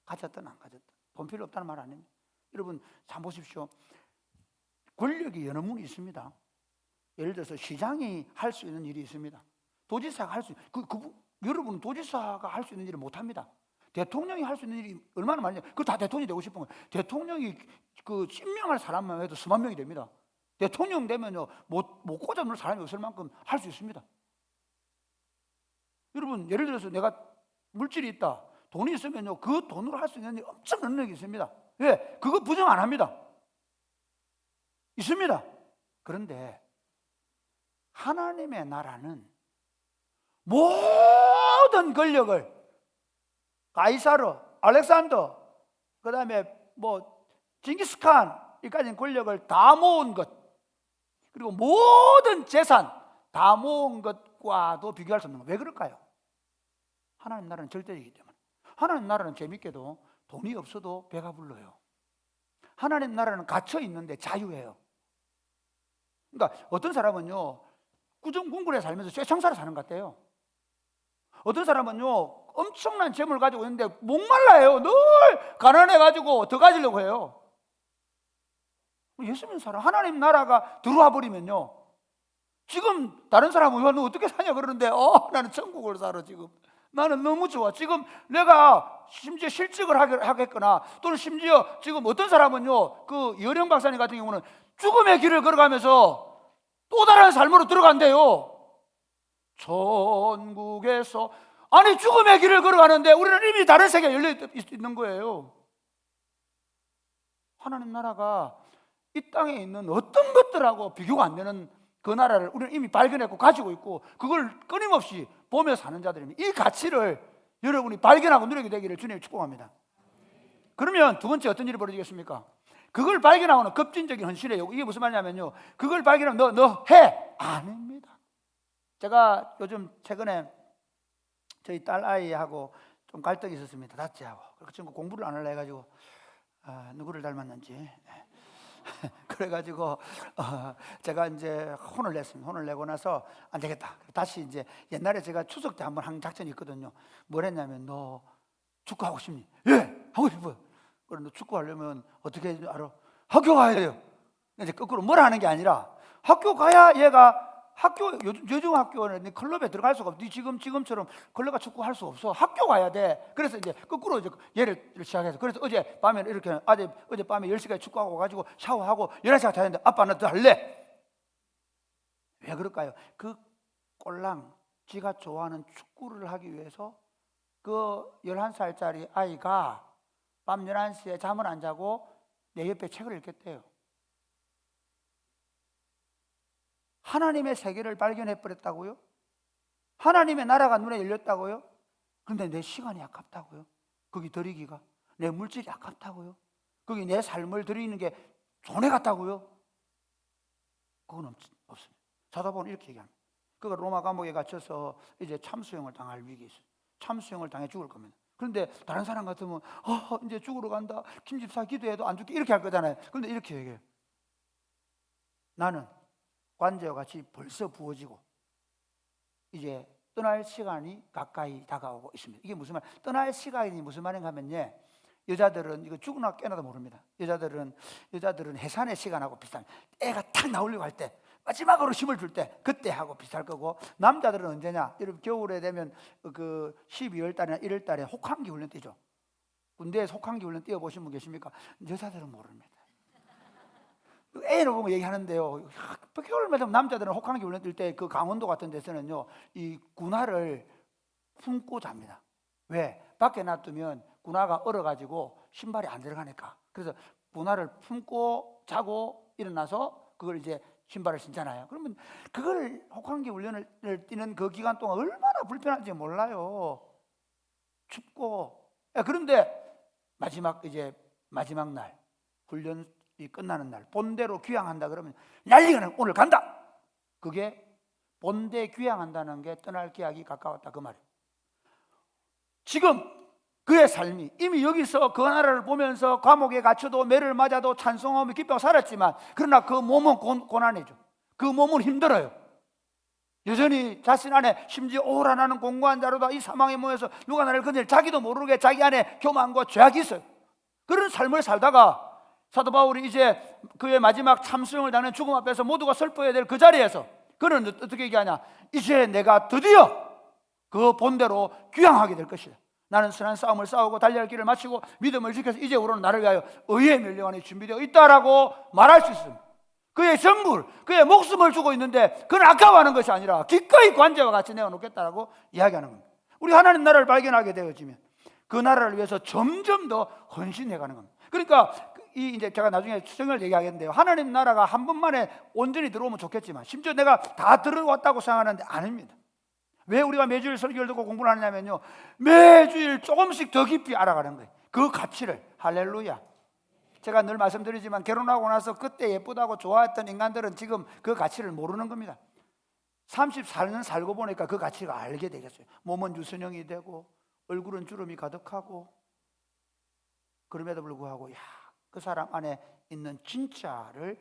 가졌든 안 가졌든 돈 필요 없다는 말 아닙니다. 여러분 잘 보십시오. 권력이 여러 문이 있습니다. 예를 들어서 시장이 할 수 있는 일이 있습니다. 도지사가 할 수 여러분은 도지사가 할 수 있는 일을 못합니다. 대통령이 할 수 있는 일이 얼마나 많냐. 그거 다 대통령이 되고 싶은 거예요. 대통령이 임명할 사람만 해도 수만 명이 됩니다. 대통령 되면요 못 꽂아 놓을 사람이 없을 만큼 할 수 있습니다. 여러분 예를 들어서 내가 물질이 있다, 돈이 있으면요 그 돈으로 할 수 있는 일이 엄청난 능력이 있습니다. 왜? 그거 부정 안 합니다. 있습니다. 그런데 하나님의 나라는 모든 권력을 가이사르, 알렉산더, 그 다음에 징기스칸 이까지 권력을 다 모은 것, 그리고 모든 재산 다 모은 것과도 비교할 수 없는 거예요. 왜 그럴까요? 하나님 나라는 절대이기 때문에. 하나님 나라는 재밌게도 돈이 없어도 배가 불러요. 하나님 나라는 갇혀 있는데 자유해요. 그러니까 어떤 사람은요 구정궁궐에 살면서 쇠창살을 사는 것 같아요. 어떤 사람은요 엄청난 재물을 가지고 있는데 목말라요. 늘 가난해가지고 더 가지려고 해요. 예수 믿는 사람 하나님 나라가 들어와 버리면요 지금 다른 사람은 너 어떻게 사냐 그러는데 나는 천국을 살아. 지금 나는 너무 좋아. 지금 내가 심지어 실직을 하겠거나 또는 심지어 지금 어떤 사람은요 그 여령 박사님 같은 경우는 죽음의 길을 걸어가면서 또 다른 삶으로 들어간대요. 천국에서 아니 죽음의 길을 걸어가는데 우리는 이미 다른 세계에 열려 있는 거예요. 하나님 나라가 이 땅에 있는 어떤 것들하고 비교가 안 되는 그 나라를 우리는 이미 발견했고 가지고 있고 그걸 끊임없이 보며 사는 자들입니다. 이 가치를 여러분이 발견하고 누리게 되기를 주님 축복합니다. 그러면 두 번째 어떤 일이 벌어지겠습니까? 그걸 발견하고는 급진적인 헌신이에요. 이게 무슨 말이냐면요 그걸 발견하면 너 해! 아닙니다. 제가 요즘 최근에 저희 딸 아이하고 좀 갈등이 있었습니다. 다짜하고. 그 친구 공부를 안 하려 해가지고 누구를 닮았는지 그래가지고 제가 이제 혼을 냈습니다. 혼을 내고 나서 안 되겠다. 다시 이제 옛날에 제가 추석 때 한번 한 작전이 있거든요. 뭘 했냐면 너 축구하고 싶니? 예, 하고 싶어요. 그런데 축구하려면 어떻게 해야 알아? 학교 가야 돼요. 이제 거꾸로 뭘 하는 게 아니라 학교 가야 얘가 요즘 학교는 클럽에 들어갈 수가 없어. 지금처럼 클럽과 축구할 수 없어. 학교 가야 돼. 그래서 이제 거꾸로 이제 얘를 시작해서 그래서 어제 밤에 이렇게 어제 밤에 10시까지 축구하고 가지고 샤워하고 11시가 다 됐는데 아빠 나 더 할래. 왜 그럴까요? 그 꼴랑 지가 좋아하는 축구를 하기 위해서 그 11살짜리 아이가 밤 11시에 잠을 안 자고 내 옆에 책을 읽겠대요. 하나님의 세계를 발견해 버렸다고요? 하나님의 나라가 눈에 열렸다고요? 그런데 내 시간이 아깝다고요? 거기 들이기가 내 물질이 아깝다고요? 거기 내 삶을 들이는 게 손해 같다고요? 그건 없습니다. 사도 바울은 이렇게 얘기합니다. 그가 로마 감옥에 갇혀서 이제 참수형을 당할 위기에 있어요. 참수형을 당해 죽을 겁니다. 그런데 다른 사람 같으면 이제 죽으러 간다. 김 집사 기도해도 안 죽게 이렇게 할 거잖아요. 그런데 이렇게 얘기해요. 나는 관제와 같이 벌써 부어지고 이제 떠날 시간이 가까이 다가오고 있습니다. 이게 무슨 말? 떠날 시간이 무슨 말인가 하면요, 여자들은 이거 죽으나 깨나도 모릅니다. 여자들은 해산의 시간하고 비슷한, 애가 탁 나오려고 할 때 마지막으로 힘을 줄 때 그때 하고 비슷할 거고, 남자들은 언제냐? 여러분 겨울에 되면 그 12월 달이나 1월 달에 혹한기 훈련 뛰죠. 군대에서 혹한기 훈련 뛰어보신 분 계십니까? 여자들은 모릅니다. 애를 보면 얘기하는데요, 겨울마다 남자들은 혹한기 훈련 뛸 때 그 강원도 같은 데서는요 이 군화를 품고 잡니다. 왜? 밖에 놔두면 군화가 얼어가지고 신발이 안 들어가니까. 그래서 군화를 품고 자고 일어나서 그걸 이제 신발을 신잖아요. 그러면 그걸 혹한기 훈련을 뛰는 그 기간 동안 얼마나 불편한지 몰라요. 춥고. 그런데 마지막 날 훈련이 끝나는 날 본대로 귀향한다 그러면 난리가 나고 오늘 간다. 그게 본대 귀향한다는 게 떠날 기약이 가까웠다 그 말이에요. 지금 그의 삶이 이미 여기서 그 나라를 보면서 감옥에 갇혀도 매를 맞아도 찬송하며 기뻐하고 살았지만, 그러나 그 몸은 고난이죠. 그 몸은 힘들어요. 여전히 자신 안에 심지어 오라나는 공고한 자로다 이 사망에 모여서 누가 나를 건질, 자기도 모르게 자기 안에 교만과 죄악이 있어요. 그런 삶을 살다가 사도 바울이 이제 그의 마지막 참수형을 당하는 죽음 앞에서 모두가 슬퍼해야 될 그 자리에서 그는 어떻게 얘기하냐? 이제 내가 드디어 그 본대로 귀향하게 될 것이다. 나는 선한 싸움을 싸우고 달려야 할 길을 마치고 믿음을 지켜서 이제부로는 나를 위하여 의의 멸류관이 준비되어 있다라고 말할 수 있습니다. 그의 전부, 그의 목숨을 주고 있는데 그는 아까워하는 것이 아니라 기꺼이 관제와 같이 내어놓겠다라고 이야기하는 겁니다. 우리 하나님 나라를 발견하게 되어지면 그 나라를 위해서 점점 더 헌신해가는 겁니다. 그러니까 이제 제가 나중에 수정을 얘기하겠는데요, 하나님 나라가 한 번만에 온전히 들어오면 좋겠지만 심지어 내가 다 들어왔다고 생각하는데 아닙니다. 왜 우리가 매주일 설교를 듣고 공부를 하느냐면요, 매주일 조금씩 더 깊이 알아가는 거예요. 그 가치를. 할렐루야. 제가 늘 말씀드리지만 결혼하고 나서 그때 예쁘다고 좋아했던 인간들은 지금 그 가치를 모르는 겁니다. 34년 살고 보니까 그 가치를 알게 되겠어요. 몸은 유선형이 되고 얼굴은 주름이 가득하고, 그럼에도 불구하고 그 사람 안에 있는 진짜를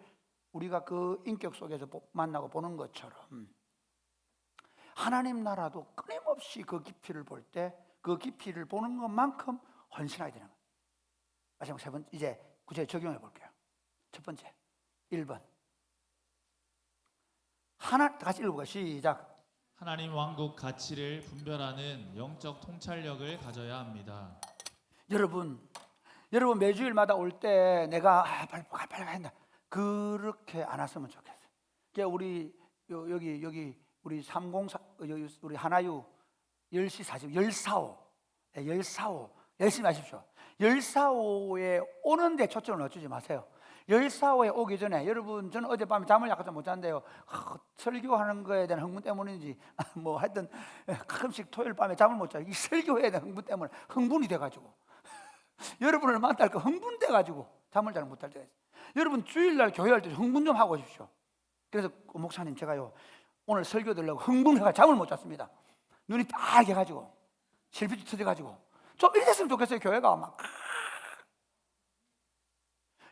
우리가 그 인격 속에서 만나고 보는 것처럼 하나님 나라도 끊임없이 그 깊이를 볼 때 그 깊이를 보는 것만큼 헌신하게 되는 거예요. 마지막 세 번째, 이제 구체적으로 적용해 볼게요. 첫 번째, 1번. 같이 읽어볼까요? 시작. 하나님 왕국 가치를 분별하는 영적 통찰력을 가져야 합니다. 여러분 매주일마다 올 때 내가 빨리 한다 그렇게 안 왔으면 좋겠어요. 그러니까 우리 여기 우리 304 우리 하나유 10시 40 14호 열심히 하십시오. 14호에 오는데 초점을 맞추지 마세요. 14호에 오기 전에, 여러분 저는 어젯밤에 잠을 약간 못 잤는데요, 설교하는 거에 대한 흥분 때문인지 뭐 하여튼 가끔씩 토요일 밤에 잠을 못 자요. 이 설교에 대한 흥분 때문에 흥분이 돼가지고 여러분을 만날까 흥분돼가지고 잠을 잘 못 잘 때가 있어요. 여러분 주일날 교회할 때 흥분 좀 하고 오십시오. 그래서 목사님 제가요 오늘 설교 들으려고 흥분해가 잠을 못 잤습니다. 눈이 빨개가지고 실핏이 터져가지고 좀 이랬으면 좋겠어요. 교회가 막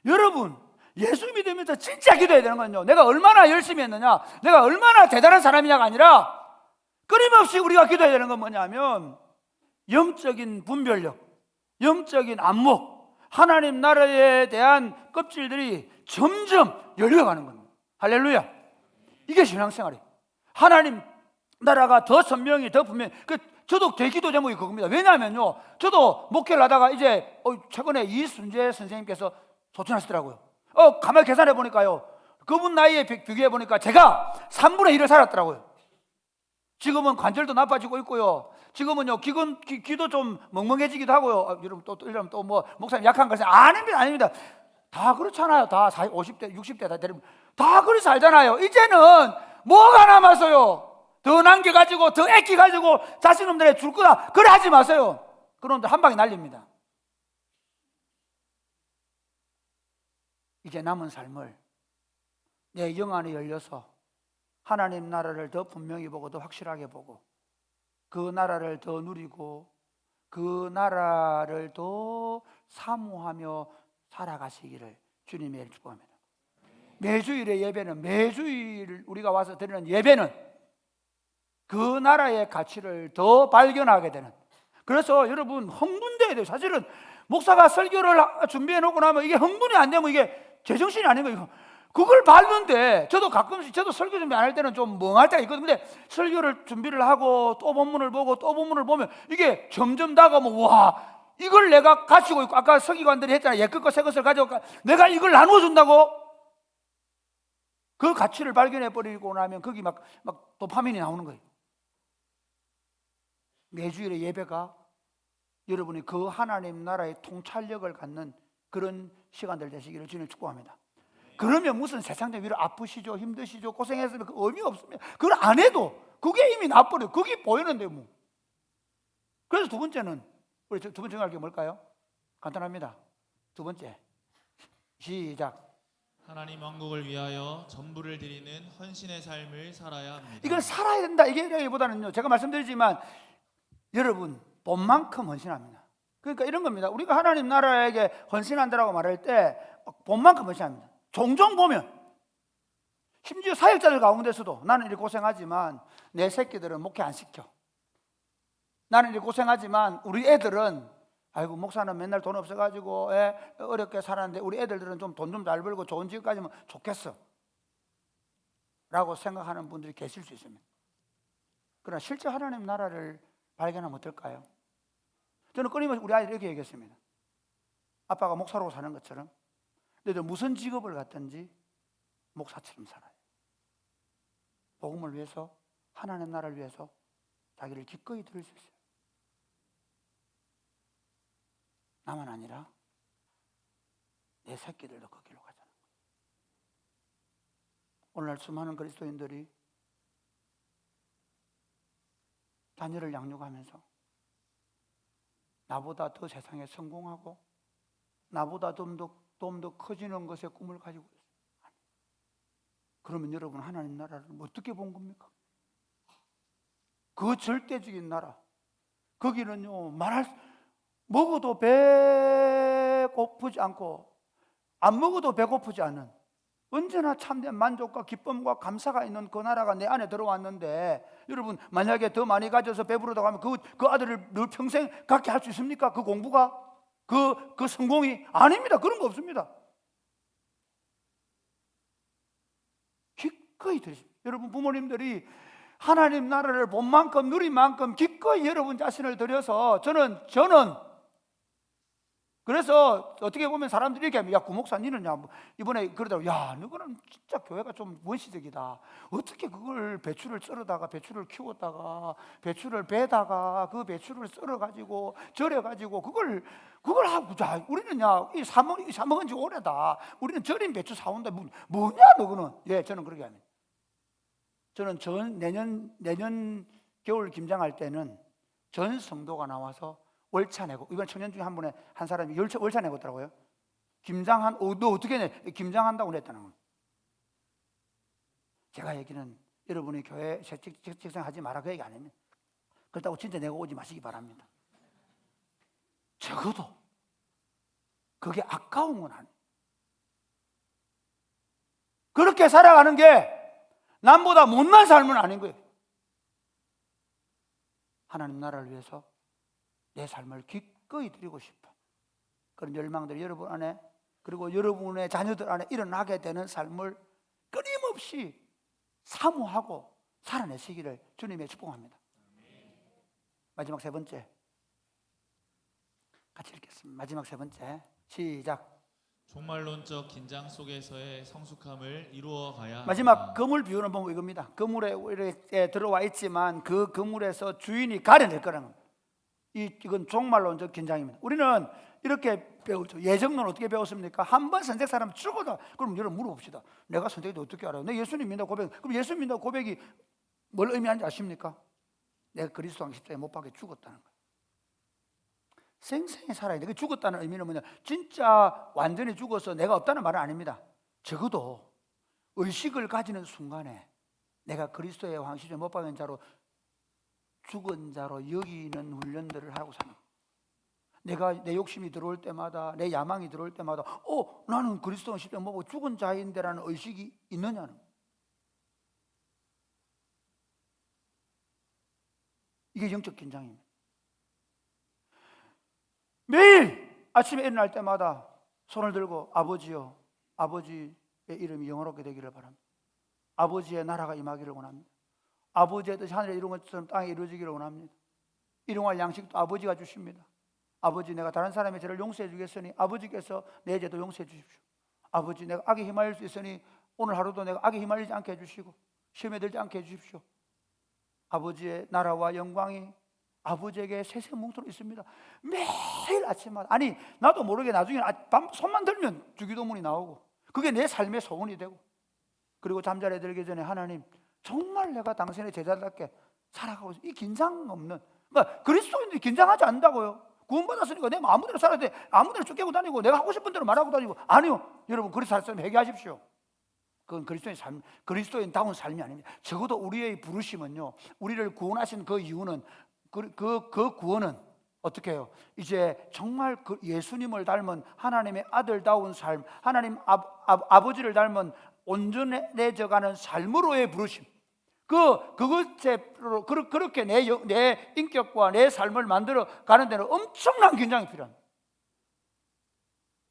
여러분 예수 믿으면서 진짜 기도해야 되는 건요, 내가 얼마나 열심히 했느냐, 내가 얼마나 대단한 사람이냐가 아니라 끊임없이 우리가 기도해야 되는 건 뭐냐면 영적인 분별력, 영적인 안목, 하나님 나라에 대한 껍질들이 점점 열려가는 겁니다. 할렐루야. 이게 신앙생활이에요. 하나님 나라가 더 선명히, 더 분명히. 저도 제 기도 제목이 그겁니다. 왜냐하면요, 저도 목회를 하다가 이제 최근에 이순재 선생님께서 소천하시더라고요. 가만히 계산해 보니까요, 그분 나이에 비교해 보니까 제가 3분의 1을 살았더라고요. 지금은 관절도 나빠지고 있고요, 지금은요 귀도 좀 멍멍해지기도 하고요. 이러면 또 뭐 목사님 약한 것은 아닙니다. 다 그렇잖아요. 다 50대 60대 다 그렇게 살잖아요. 이제는 뭐가 남았어요? 더 남겨가지고, 더 애끼가지고 자신놈들에 줄 거다, 그래 하지 마세요. 그런데 한 방에 날립니다. 이제 남은 삶을 내 영 안에 열려서 하나님 나라를 더 분명히 보고, 더 확실하게 보고, 그 나라를 더 누리고, 그 나라를 더 사모하며 살아가시기를 주님의 축복합니다. 매주일의 예배는, 매주일 우리가 와서 드리는 예배는 그 나라의 가치를 더 발견하게 되는, 그래서 여러분 흥분돼야 돼요. 사실은 목사가 설교를 준비해 놓고 나면 이게 흥분이 안 되면 이게 제정신이 아닌 거예요. 그걸 밟는데, 저도 가끔씩, 저도 설교 준비 안 할 때는 좀 멍할 때가 있거든요. 근데 설교를 준비를 하고 또 본문을 보고 또 본문을 보면 이게 점점 다가오면, 와, 이걸 내가 가지고 있고, 아까 서기관들이 했잖아요. 옛 것과 새 것을 가지고 내가 이걸 나누어 준다고? 그 가치를 발견해 버리고 나면 거기 막 도파민이 나오는 거예요. 매주일의 예배가 여러분이 그 하나님 나라의 통찰력을 갖는 그런 시간들 되시기를 주님 축복합니다. 그러면 무슨 세상적 위로 아프시죠, 힘드시죠, 고생했으면 그 의미 없습니다. 그걸 안 해도 그게 이미 나버려요. 그게 보이는데 뭐. 그래서 두 번째는, 우리 두 번째 생각할 게 뭘까요? 간단합니다. 두 번째, 시작. 하나님 왕국을 위하여 전부를 드리는 헌신의 삶을 살아야 합니다. 이걸 살아야 된다, 이게보다는요, 제가 말씀드리지만 여러분 본만큼 헌신합니다. 그러니까 이런 겁니다. 우리가 하나님 나라에게 헌신한다라고 말할 때 본만큼 헌신합니다. 종종 보면, 심지어 사역자들 가운데서도 나는 이렇게 고생하지만 내 새끼들은 목회 안 시켜, 나는 이렇게 고생하지만 우리 애들은, 아이고 목사는 맨날 돈 없어가지고 어렵게 살았는데 우리 애들은 좀 돈 좀 잘 벌고 좋은 직업까지면 좋겠어 라고 생각하는 분들이 계실 수 있습니다. 그러나 실제 하나님 나라를 발견하면 어떨까요? 저는 끊임없이 우리 아이들 이렇게 얘기했습니다. 아빠가 목사로 사는 것처럼 너희들 무슨 직업을 갖든지 목사처럼 살아요. 복음을 위해서, 하나님 나라를 위해서 자기를 기꺼이 드릴 수 있어요. 나만 아니라 내 새끼들도 그 길로 가자는 거예요. 오늘날 수많은 그리스도인들이 자녀를 양육하면서 나보다 더 세상에 성공하고 나보다 좀 더 커지는 것에 꿈을 가지고 있어요. 그러면 여러분 하나님 나라를 어떻게 본 겁니까? 그 절대적인 나라, 거기는요 먹어도 배고프지 않고 안 먹어도 배고프지 않은, 언제나 참된 만족과 기쁨과 감사가 있는 그 나라가 내 안에 들어왔는데, 여러분 만약에 더 많이 가져서 배부르다고 하면 그 아들을 늘 평생 갖게 할 수 있습니까? 그 공부가, 그 성공이? 아닙니다. 그런 거 없습니다. 기꺼이 드리십시오. 여러분 부모님들이 하나님 나라를 본 만큼 누린 만큼 기꺼이 여러분 자신을 들여서, 저는 그래서 어떻게 보면 사람들이 이렇게 하면, 야, 구 목사 니는 이번에 그러더라고, 야, 너는 진짜 교회가 좀 원시적이다. 어떻게 그걸 배추를 썰어다가 배추를 키웠다가 배추를 베다가 그 배추를 썰어가지고 절여가지고 그걸 하고, 자, 우리는 사 먹은 지 오래다. 우리는 절인 배추 사온다. 뭐냐 너는? 예, 저는 그렇게 합니다. 저는 내년 겨울 김장할 때는 전 성도가 나와서 월차 내고, 이번 청년 중에 한 사람이 월차 내고 있더라고요. 너 어떻게 내? 김장한다고 그랬다는 거예요. 제가 얘기는 여러분이 교회 직장 하지 마라 그 얘기 아닙니다. 그렇다고 진짜 내고 오지 마시기 바랍니다. 적어도 그게 아까운 건 아니에요. 그렇게 살아가는 게 남보다 못난 삶은 아닌 거예요. 하나님 나라를 위해서 내 삶을 기꺼이 드리고 싶어. 그런 열망들이 여러분 안에, 그리고 여러분의 자녀들 안에 일어나게 되는 삶을 끊임없이 사모하고 살아내시기를 주님의 축복합니다. 마지막 세 번째, 같이 읽겠습니다. 마지막 세 번째, 시작. 종말론적 긴장 속에서의 성숙함을 이루어 가야 마지막 합니다. 그물 비유는 보면 이겁니다. 그물에 이렇게 들어와 있지만 그 그물에서 주인이 가려낼 거라는 겁니다. 이건 종말론적 긴장입니다. 우리는 이렇게 배우죠. 예정론 어떻게 배웠습니까? 한 번 선택 사람 죽어도, 그럼 여러분 물어봅시다. 내가 선택이 어떻게 알아요? 내가 예수님 믿는다 고백. 그럼 예수님 믿는다 고백이 뭘 의미하는지 아십니까? 내가 그리스도 십자가에 못 박혀 죽었다는 거예요. 생생히 살아야 돼. 죽었다는 의미는 뭐냐? 진짜 완전히 죽어서 내가 없다는 말은 아닙니다. 적어도 의식을 가지는 순간에 내가 그리스도의 왕십자가에 못 박힌 자로, 죽은 자로 여기는 훈련들을 하고 사는 거예요. 내가 내 욕심이 들어올 때마다, 내 야망이 들어올 때마다 나는 그리스도 십자가에 못 박혀 죽은 자인데라는 의식이 있느냐는 거예요. 이게 영적 긴장입니다. 매일 아침에 일어날 때마다 손을 들고 아버지요, 아버지의 이름이 영원롭게 되기를 바랍니다. 아버지의 나라가 임하기를 원합니다. 아버지의 뜻이 하늘에 이룬 것처럼 땅에 이루어지기를 원합니다. 일용할 양식도 아버지가 주십니다. 아버지, 내가 다른 사람의 죄를 용서해 주겠으니 아버지께서 내 죄도 용서해 주십시오. 아버지, 내가 악에 휘말릴 수 있으니 오늘 하루도 내가 악에 휘말리지 않게 해주시고 시험에 들지 않게 해주십시오. 아버지의 나라와 영광이 아버지에게 세세뭉토록 있습니다. 매일 아침마다. 아니, 나도 모르게 나중에 손만 들면 주기도문이 나오고 그게 내 삶의 소원이 되고, 그리고 잠자리에 들기 전에 하나님, 정말 내가 당신의 제자답게 살아가고 있어. 이 긴장 없는, 그러니까 그리스도인들이 긴장하지 않는다고요. 구원받았으니까 내가 아무데나 살아야 돼. 아무데나 쫓기고 다니고 내가 하고 싶은 대로 말하고 다니고. 아니요, 여러분, 그렇게 살 사람 회개하십시오. 그건 그리스도인 삶, 그리스도인다운 삶이 아닙니다. 적어도 우리의 부르심은요, 우리를 구원하신 그 이유는 그 구원은 어떻게 해요? 이제 정말 그 예수님을 닮은 하나님의 아들다운 삶, 하나님 아버지를 닮은 온전해져가는 삶으로의 부르심. 그것으로 그렇게 내 인격과 내 삶을 만들어 가는 데는 엄청난 긴장이 필요합니다.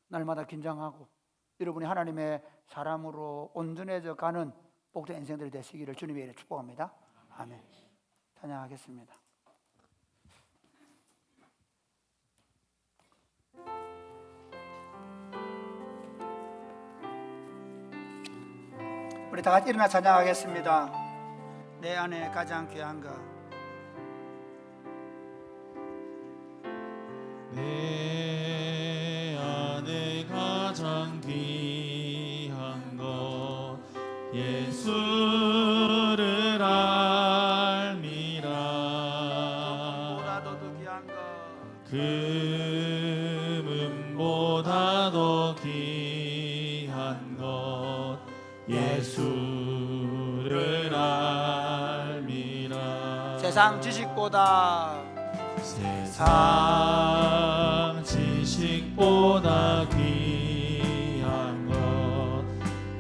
날마다 긴장하고 여러분이 하나님의 사람으로 온전해져 가는 복된 인생들이 되시기를 주님의 이름으로 축복합니다. 아멘. 찬양하겠습니다. 우리 다 같이 일어나 찬양하겠습니다. 내 안에 가장 귀한 것, 내 안에 가장 귀한 것 예수를 알미라. 보다도 더 귀한 것, 금은보다도 귀한 것 예수를 알미라. 세상 지식보다, 세상 지식보다 귀한 것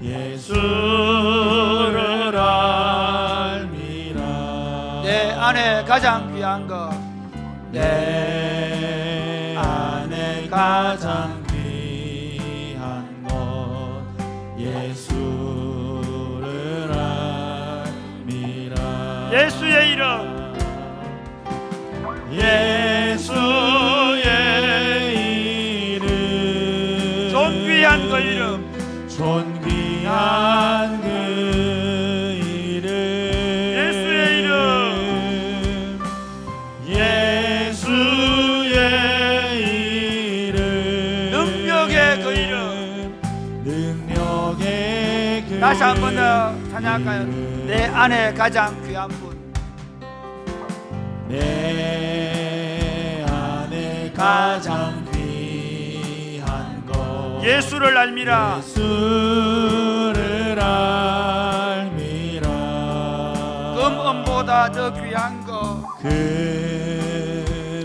예수를 알미라. 내 안에 가장 귀한 것, 내 안에 가장 귀한 것 예수를 알미라. 예수의 이름, 예수의 이름, 존귀한 그 이름, 존귀한 그 이름, 예수의 이름, 예수의 이름, 능력의 그 이름. 능력의 그 다시 한 번 더 찬양할까요? 내 안에 가장 귀한 분, 내 안에 가장 귀한 것 예수를 알미라. 예수를 알미라. 금은보다 더 귀한 것,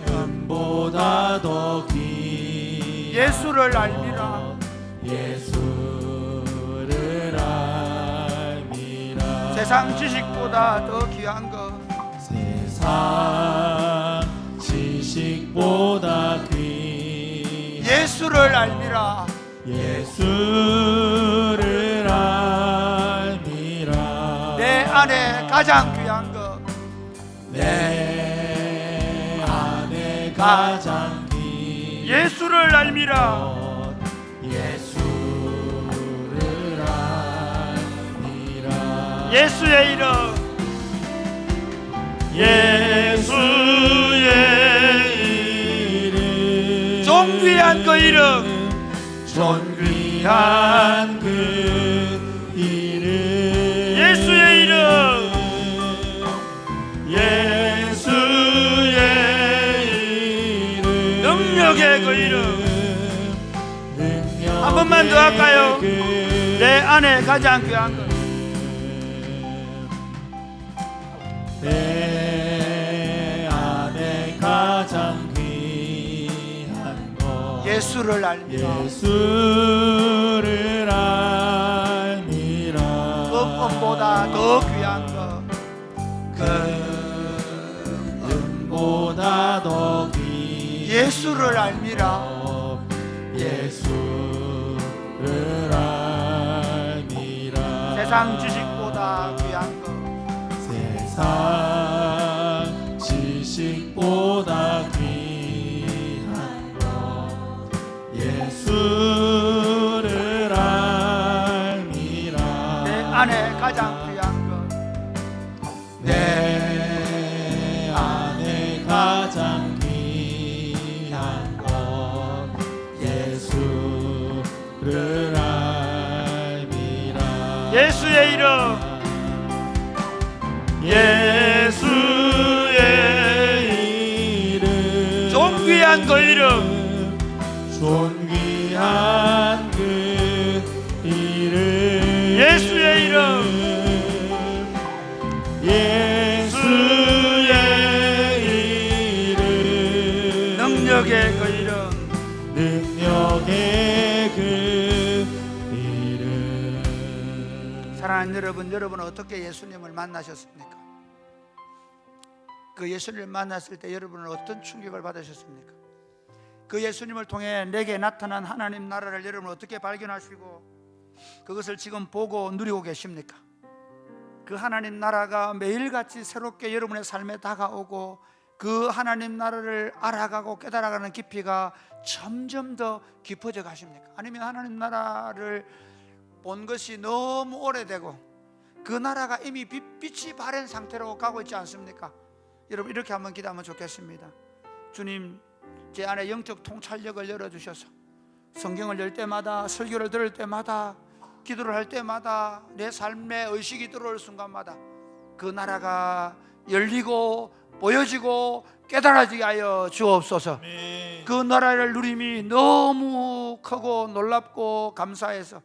금보다 더 귀한 예수를 알미라. 예수를 알미라. 세상 지식보다 더 귀한 것 세상 지식보다 귀한 예수를 알미라 예수를 알미라 내 안에 가장 귀한 것 내 안에 가장 귀한 예수를 알미라 예수를 알미라 예수의 이름 예수의 이름 존귀한 그 이름 존귀한 그 이름 예수의 이름 예수의 이름 능력의 그 이름 능력의 한 번만 더 할까요? 그 내 안에 가장 귀한 것 내 안에 가장 귀한 것 예수를 알미라 예수를 알미라 금보다 더 귀한 것 금보다 더 귀한 예수를 알미라 예수를 알미라 세상 지식보다 귀한 것 세상 지식보다 귀한 것 예수를 알미라 내 안에 가장 귀한 것 내 안에 가장 귀한 것 예수를 알미라 예수의 이름 예수의 이름 존귀한 그 이름 존귀한 그 이름 예수의 이름 예수의 이름 능력의 그 이름 능력의 그 이름 사랑하는 여러분, 여러분은 어떻게 예수님을 만나셨습니까? 그 예수님을 만났을 때 여러분은 어떤 충격을 받으셨습니까? 그 예수님을 통해 내게 나타난 하나님 나라를 여러분 어떻게 발견하시고 그것을 지금 보고 누리고 계십니까? 그 하나님 나라가 매일같이 새롭게 여러분의 삶에 다가오고 그 하나님 나라를 알아가고 깨달아가는 깊이가 점점 더 깊어져 가십니까? 아니면 하나님 나라를 본 것이 너무 오래되고 그 나라가 이미 빛이 바랜 상태로 가고 있지 않습니까? 여러분 이렇게 한번 기도하면 좋겠습니다. 주님, 제 안에 영적 통찰력을 열어주셔서 성경을 열 때마다, 설교를 들을 때마다, 기도를 할 때마다, 내 삶에 의식이 들어올 순간마다 그 나라가 열리고 보여지고 깨달아지게 하여 주옵소서. 그 나라를 누림이 너무 크고 놀랍고 감사해서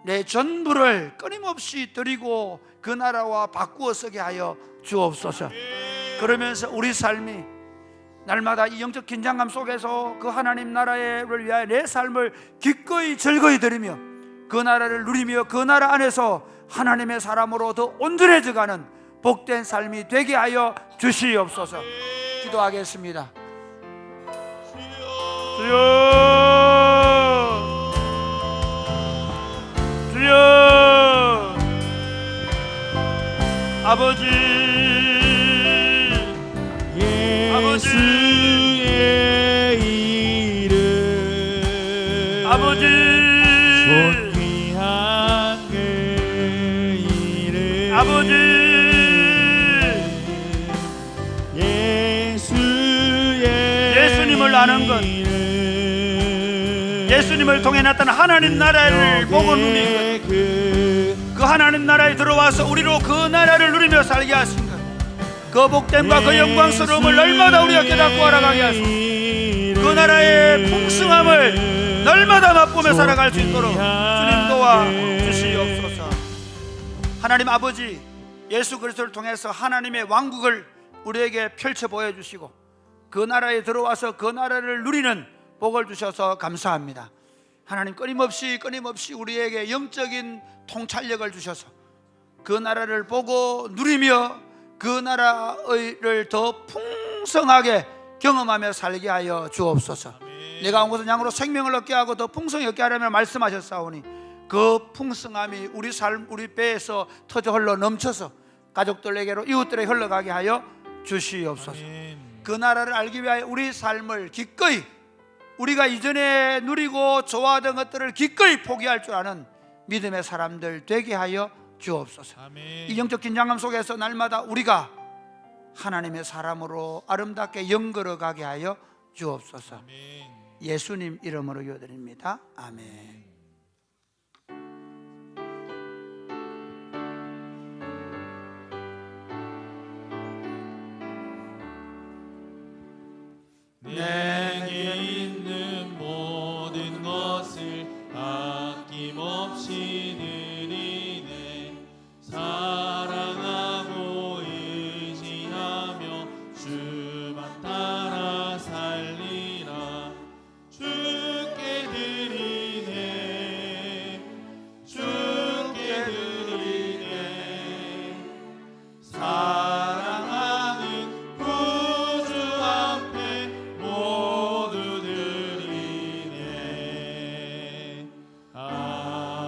내 전부를 끊임없이 드리고 그 나라와 바꾸어 쓰게 하여 주옵소서. 그러면서 우리 삶이 날마다 이 영적 긴장감 속에서 그 하나님 나라를 위하여 내 삶을 기꺼이 즐거이 드리며 그 나라를 누리며 그 나라 안에서 하나님의 사람으로 더 온전해져가는 복된 삶이 되게 하여 주시옵소서. 기도하겠습니다. 주여, 주여, 아버지, 예수의 이름 아버지, 존귀한 그 이름 아버지, 예수님을 아는 것, 예수님을 통해 나타난 하나님 나라를 보고 누리는 것, 그 하나님 나라에 들어와서 우리로 그 나라를 누리며 살게 하신 것, 그 복됨과 그 영광스러움을 날마다 우리가 깨닫고 알아가게 하소서. 그 나라의 풍성함을 날마다 맛보며 살아갈 수 있도록 주님 도와주시옵소서. 하나님 아버지, 예수 그리스도를 통해서 하나님의 왕국을 우리에게 펼쳐 보여주시고 그 나라에 들어와서 그 나라를 누리는 복을 주셔서 감사합니다. 하나님 끊임없이 우리에게 영적인 통찰력을 주셔서 그 나라를 보고 누리며 그 나라를 더 풍성하게 경험하며 살게 하여 주옵소서. 아멘. 내가 온 것은 양으로 생명을 얻게 하고 더 풍성히 얻게 하려면 말씀하셨사오니 그 풍성함이 우리 삶, 우리 배에서 터져 흘러 넘쳐서 가족들에게로 이웃들에게 흘러가게 하여 주시옵소서. 아멘. 그 나라를 알기 위하여 우리 삶을 기꺼이, 우리가 이전에 누리고 좋아하던 것들을 기꺼이 포기할 줄 아는 믿음의 사람들 되게 하여 주옵소서. 아멘. 이 영적 긴장감 속에서 날마다 우리가 하나님의 사람으로 아름답게 영걸어가게 하여 주옵소서. 아멘. 예수님 이름으로 기도드립니다. 아멘. 내게 있는 모든 것을 아낌없이 드리네. 사랑하고 의지하며 주만 따라 살리라. 주께 드리네. 주께 드리네. 사랑하는 구주 앞에 모두 드리네. 아멘.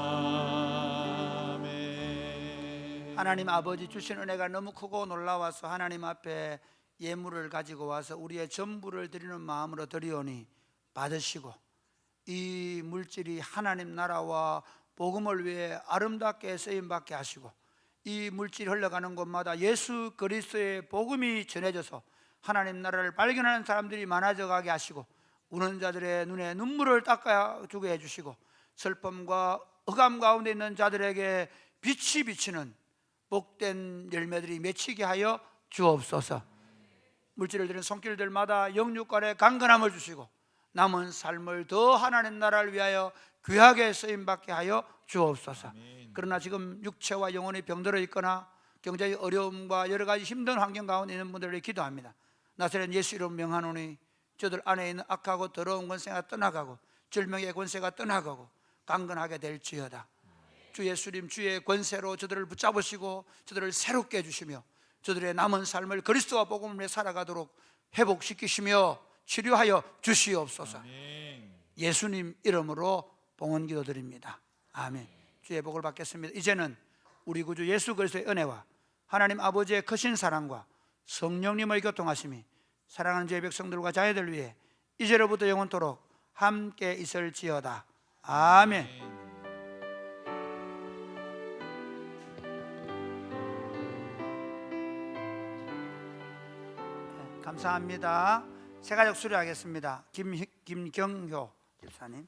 하나님 아버지 주신 은혜가 너무 크고 놀라워서 하나님 앞에 예물을 가지고 와서 우리의 전부를 드리는 마음으로 드리오니 받으시고 이 물질이 하나님 나라와 복음을 위해 아름답게 쓰임받게 하시고 이 물질이 흘러가는 곳마다 예수 그리스도의 복음이 전해져서 하나님 나라를 발견하는 사람들이 많아져 가게 하시고 우는 자들의 눈에 눈물을 닦아주게 해주시고 슬픔과 흑암 가운데 있는 자들에게 빛이 비치는 복된 열매들이 맺히게 하여 주옵소서. 물질을 드리는 손길들마다 영육간에 강건함을 주시고 남은 삶을 더 하나님 나라를 위하여 귀하게 쓰임받게 하여 주옵소서. 아멘. 그러나 지금 육체와 영혼이 병들어 있거나 경제의 어려움과 여러 가지 힘든 환경 가운데 있는 분들을 기도합니다. 나사렛 예수 이름 명하노니 저들 안에 있는 악하고 더러운 권세가 떠나가고 질병의 권세가 떠나가고 강건하게 될지어다. 주 예수님 주의 권세로 저들을 붙잡으시고 저들을 새롭게 해주시며 저들의 남은 삶을 그리스도와 복음을 위해 살아가도록 회복시키시며 치료하여 주시옵소서. 아멘. 예수님 이름으로 봉헌 기도드립니다. 아멘. 주의 복을 받겠습니다. 이제는 우리 구주 예수 그리스도의 은혜와 하나님 아버지의 크신 사랑과 성령님의 교통하심이 사랑하는 주의 백성들과 자녀들 위해 이제로부터 영원토록 함께 있을지어다. 아멘. 감사합니다. 세가족 수료하겠습니다. 김경효 집사님.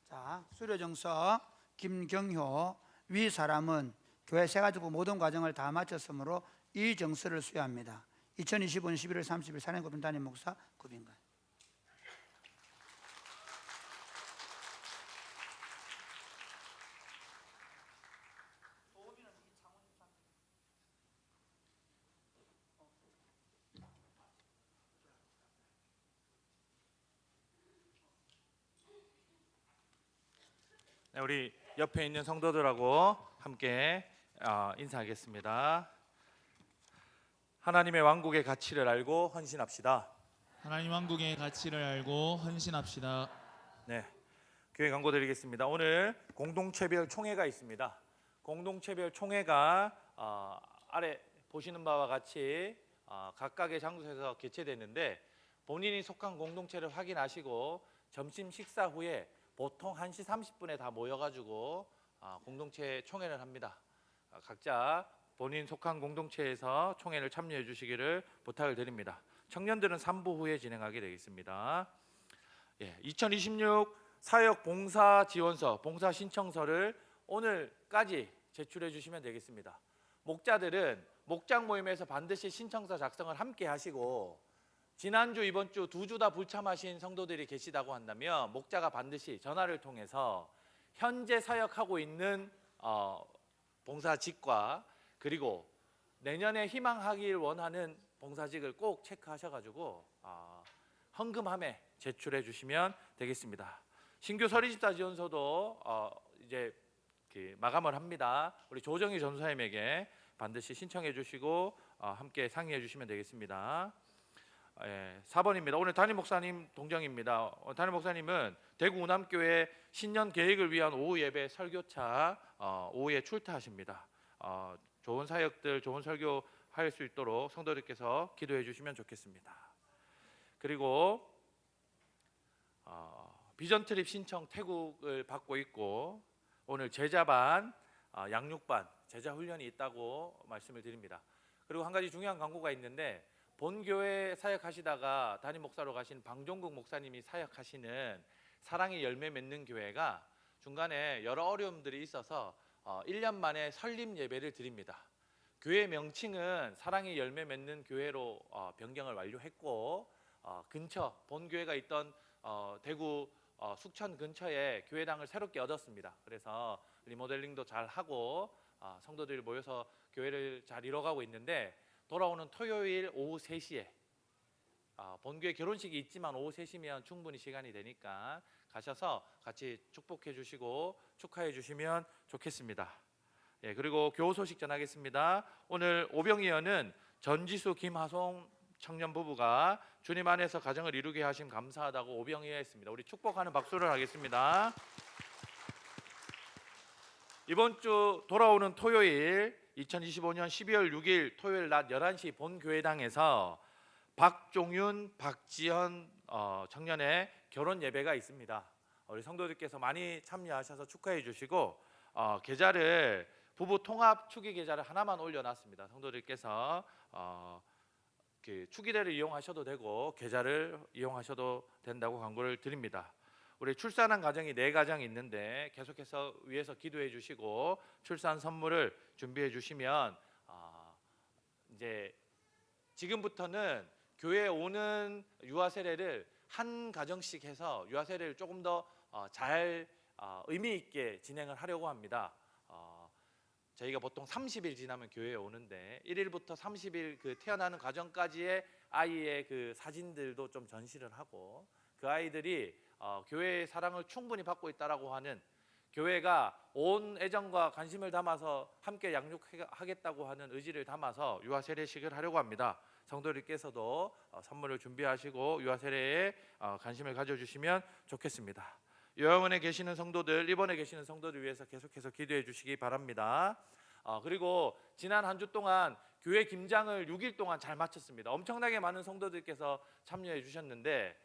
자, 수료정서 김경효. 위 사람은 교회 세가족 모든 과정을 다 마쳤으므로 이 정서를 수여합니다. 2025년 11월 30일 산행구빈 담임 목사 구빈관. 네, 우리 옆에 있는 성도들하고 함께 인사하겠습니다. 하나님의 왕국의 가치를 알고 헌신합시다. 하나님 왕국의 가치를 알고 헌신합시다. 네, 교회 광고 드리겠습니다. 오늘 공동체별 총회가 있습니다. 공동체별 총회가 아래 보시는 바와 같이 각각의 장소에서 개최되는데 본인이 속한 공동체를 확인하시고 점심 식사 후에 보통 1시 30분에 다 모여가지고 공동체 총회를 합니다. 각자 본인 속한 공동체에서 총회를 참여해 주시기를 부탁을 드립니다. 청년들은 3부 후에 진행하게 되겠습니다. 2026 사역 봉사 지원서, 봉사 신청서를 오늘까지 제출해 주시면 되겠습니다. 목자들은 목장 모임에서 반드시 신청서 작성을 함께 하시고 지난주 이번주 2주 다 불참하신 성도들이 계시다고 한다면 목자가 반드시 전화를 통해서 현재 사역하고 있는 봉사직과 그리고 내년에 희망하길 원하는 봉사직을 꼭 체크하셔가지고 헌금함에 제출해 주시면 되겠습니다. 신규 서리집사 지원서도 이제 마감을 합니다. 우리 조정희 전사님에게 반드시 신청해 주시고 함께 상의해 주시면 되겠습니다. 4번입니다. 오늘 담임 목사님 동정입니다. 담임 목사님은 대구 우남교회 신년 계획을 위한 오후 예배 설교차 오후에 출타하십니다. 좋은 사역들, 좋은 설교 할 수 있도록 성도들께서 기도해 주시면 좋겠습니다. 그리고 비전 트립 신청 태국을 받고 있고 오늘 제자반, 양육반, 제자 훈련이 있다고 말씀을 드립니다. 그리고 한 가지 중요한 광고가 있는데 본교회 사역하시다가 담임 목사로 가신 방종국 목사님이 사역하시는 사랑의 열매 맺는 교회가 중간에 여러 어려움들이 있어서 1년 만에 설립 예배를 드립니다. 교회 명칭은 사랑의 열매 맺는 교회로 변경을 완료했고 근처 본교회가 있던 대구 숙천 근처에 교회당을 새롭게 얻었습니다. 그래서 리모델링도 잘 하고 성도들이 모여서 교회를 잘 이뤄가고 있는데 돌아오는 토요일 오후 3시에 본교회 결혼식이 있지만 오후 3시면 충분히 시간이 되니까 가셔서 같이 축복해 주시고 축하해 주시면 좋겠습니다. 그리고 교우 소식 전하겠습니다. 오늘 오병이어는 전지수 김하송 청년 부부가 주님 안에서 가정을 이루게 하심 감사하다고 오병이어했습니다. 우리 축복하는 박수를 하겠습니다. 이번 주 돌아오는 토요일 2025년 12월 6일 토요일 낮 11시 본교회당에서 박종윤, 박지현 청년의 결혼 예배가 있습니다. 우리 성도들께서 많이 참여하셔서 축하해 주시고 계좌를 부부 통합 축의 계좌를 하나만 올려놨습니다. 성도들께서 축의대를 이용하셔도 되고 계좌를 이용하셔도 된다고 광고를 드립니다. 우리 출산한 가정이 4가정이 있는데 계속해서 위에서 기도해 주시고 출산 선물을 준비해 주시면 이제 지금부터는 교회에 오는 유아 세례를 한 가정씩 해서 유아 세례를 조금 더 잘 의미 있게 진행을 하려고 합니다. 저희가 보통 30일 지나면 교회에 오는데 1일부터 30일 그 태어나는 과정까지의 아이의 그 사진들도 좀 전시를 하고 그 아이들이 교회의 사랑을 충분히 받고 있다라고 하는 교회가 온 애정과 관심을 담아서 함께 양육하겠다고 하는 의지를 담아서 유아 세례식을 하려고 합니다. 성도들께서도 선물을 준비하시고 유아 세례에 관심을 가져주시면 좋겠습니다. 요양원에 계시는 성도들, 입원에 계시는 성도들 위해서 계속해서 기도해 주시기 바랍니다. 그리고 지난 한 주 동안 교회 김장을 6일 동안 잘 마쳤습니다. 엄청나게 많은 성도들께서 참여해 주셨는데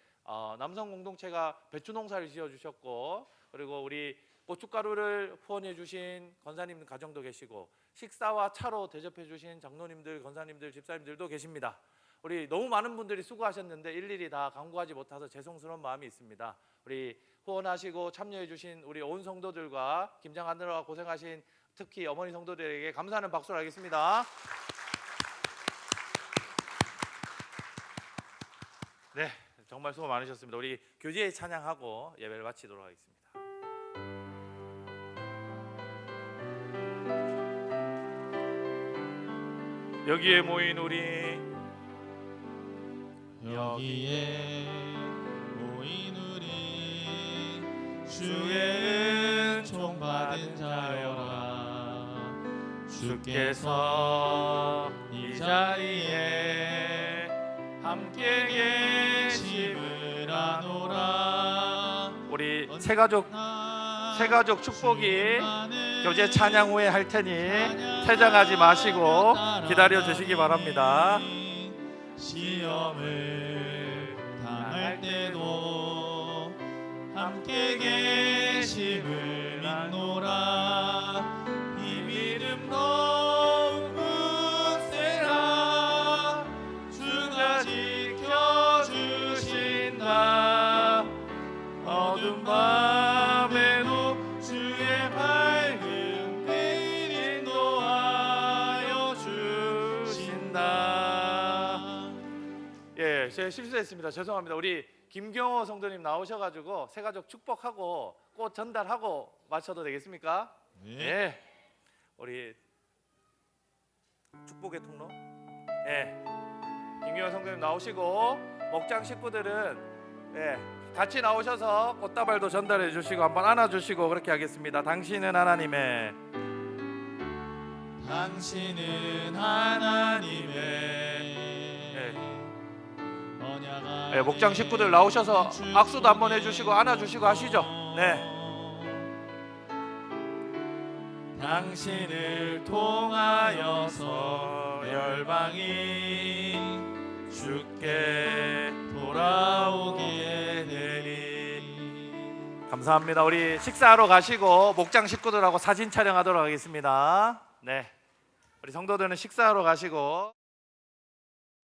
남성 공동체가 배추 농사를 지어 주셨고 그리고 우리 고춧가루를 후원해 주신 권사님 가정도 계시고 식사와 차로 대접해 주신 장로님들, 권사님들, 집사님들도 계십니다. 우리 너무 많은 분들이 수고하셨는데 일일이 다 간구하지 못해서 죄송스러운 마음이 있습니다. 우리 후원하시고 참여해 주신 우리 온 성도들과 김장하느라 고생하신 특히 어머니 성도들에게 감사하는 박수를 하겠습니다. 네, 정말 수고 많으셨습니다. 우리 교제에 찬양하고 예배를 마치도록 하겠습니다. 여기에 모인 우리 여기에 모인 우리 주의 은총 받은 자여라 주께서 이 자리에 함께 계심을 아노라. 우리 새가족 축복이 교제 찬양 후에 할 테니 퇴장하지 마시고 기다려 주시기 바랍니다. 시험을 당할 때도 함께 계심을 믿노라. 이 믿음 더욱 굳세라. 주가 지켜주신다. 어두운 밤에도 주의 밝은 빛 인도하여 주신다. 예, 제가 실수했습니다. 죄송합니다. 우리 김경호 성도님 나오셔가지고 새가족 축복하고 꽃 전달하고 마쳐도 되겠습니까? 네. 우리 축복의 통로. 김경호 성도님 나오시고 목장 식구들은 같이 나오셔서 꽃다발도 전달해 주시고 한번 안아 주시고 그렇게 하겠습니다. 당신은 하나님의 네, 목장 식구들 나오셔서 악수도 한번 해주시고 안아주시고 하시죠. 네. 당신을 통하여서 열방이 주께 돌아오게 되리. 감사합니다. 우리 식사하러 가시고 목장 식구들하고 사진 촬영하도록 하겠습니다. 네, 우리 성도들은 식사하러 가시고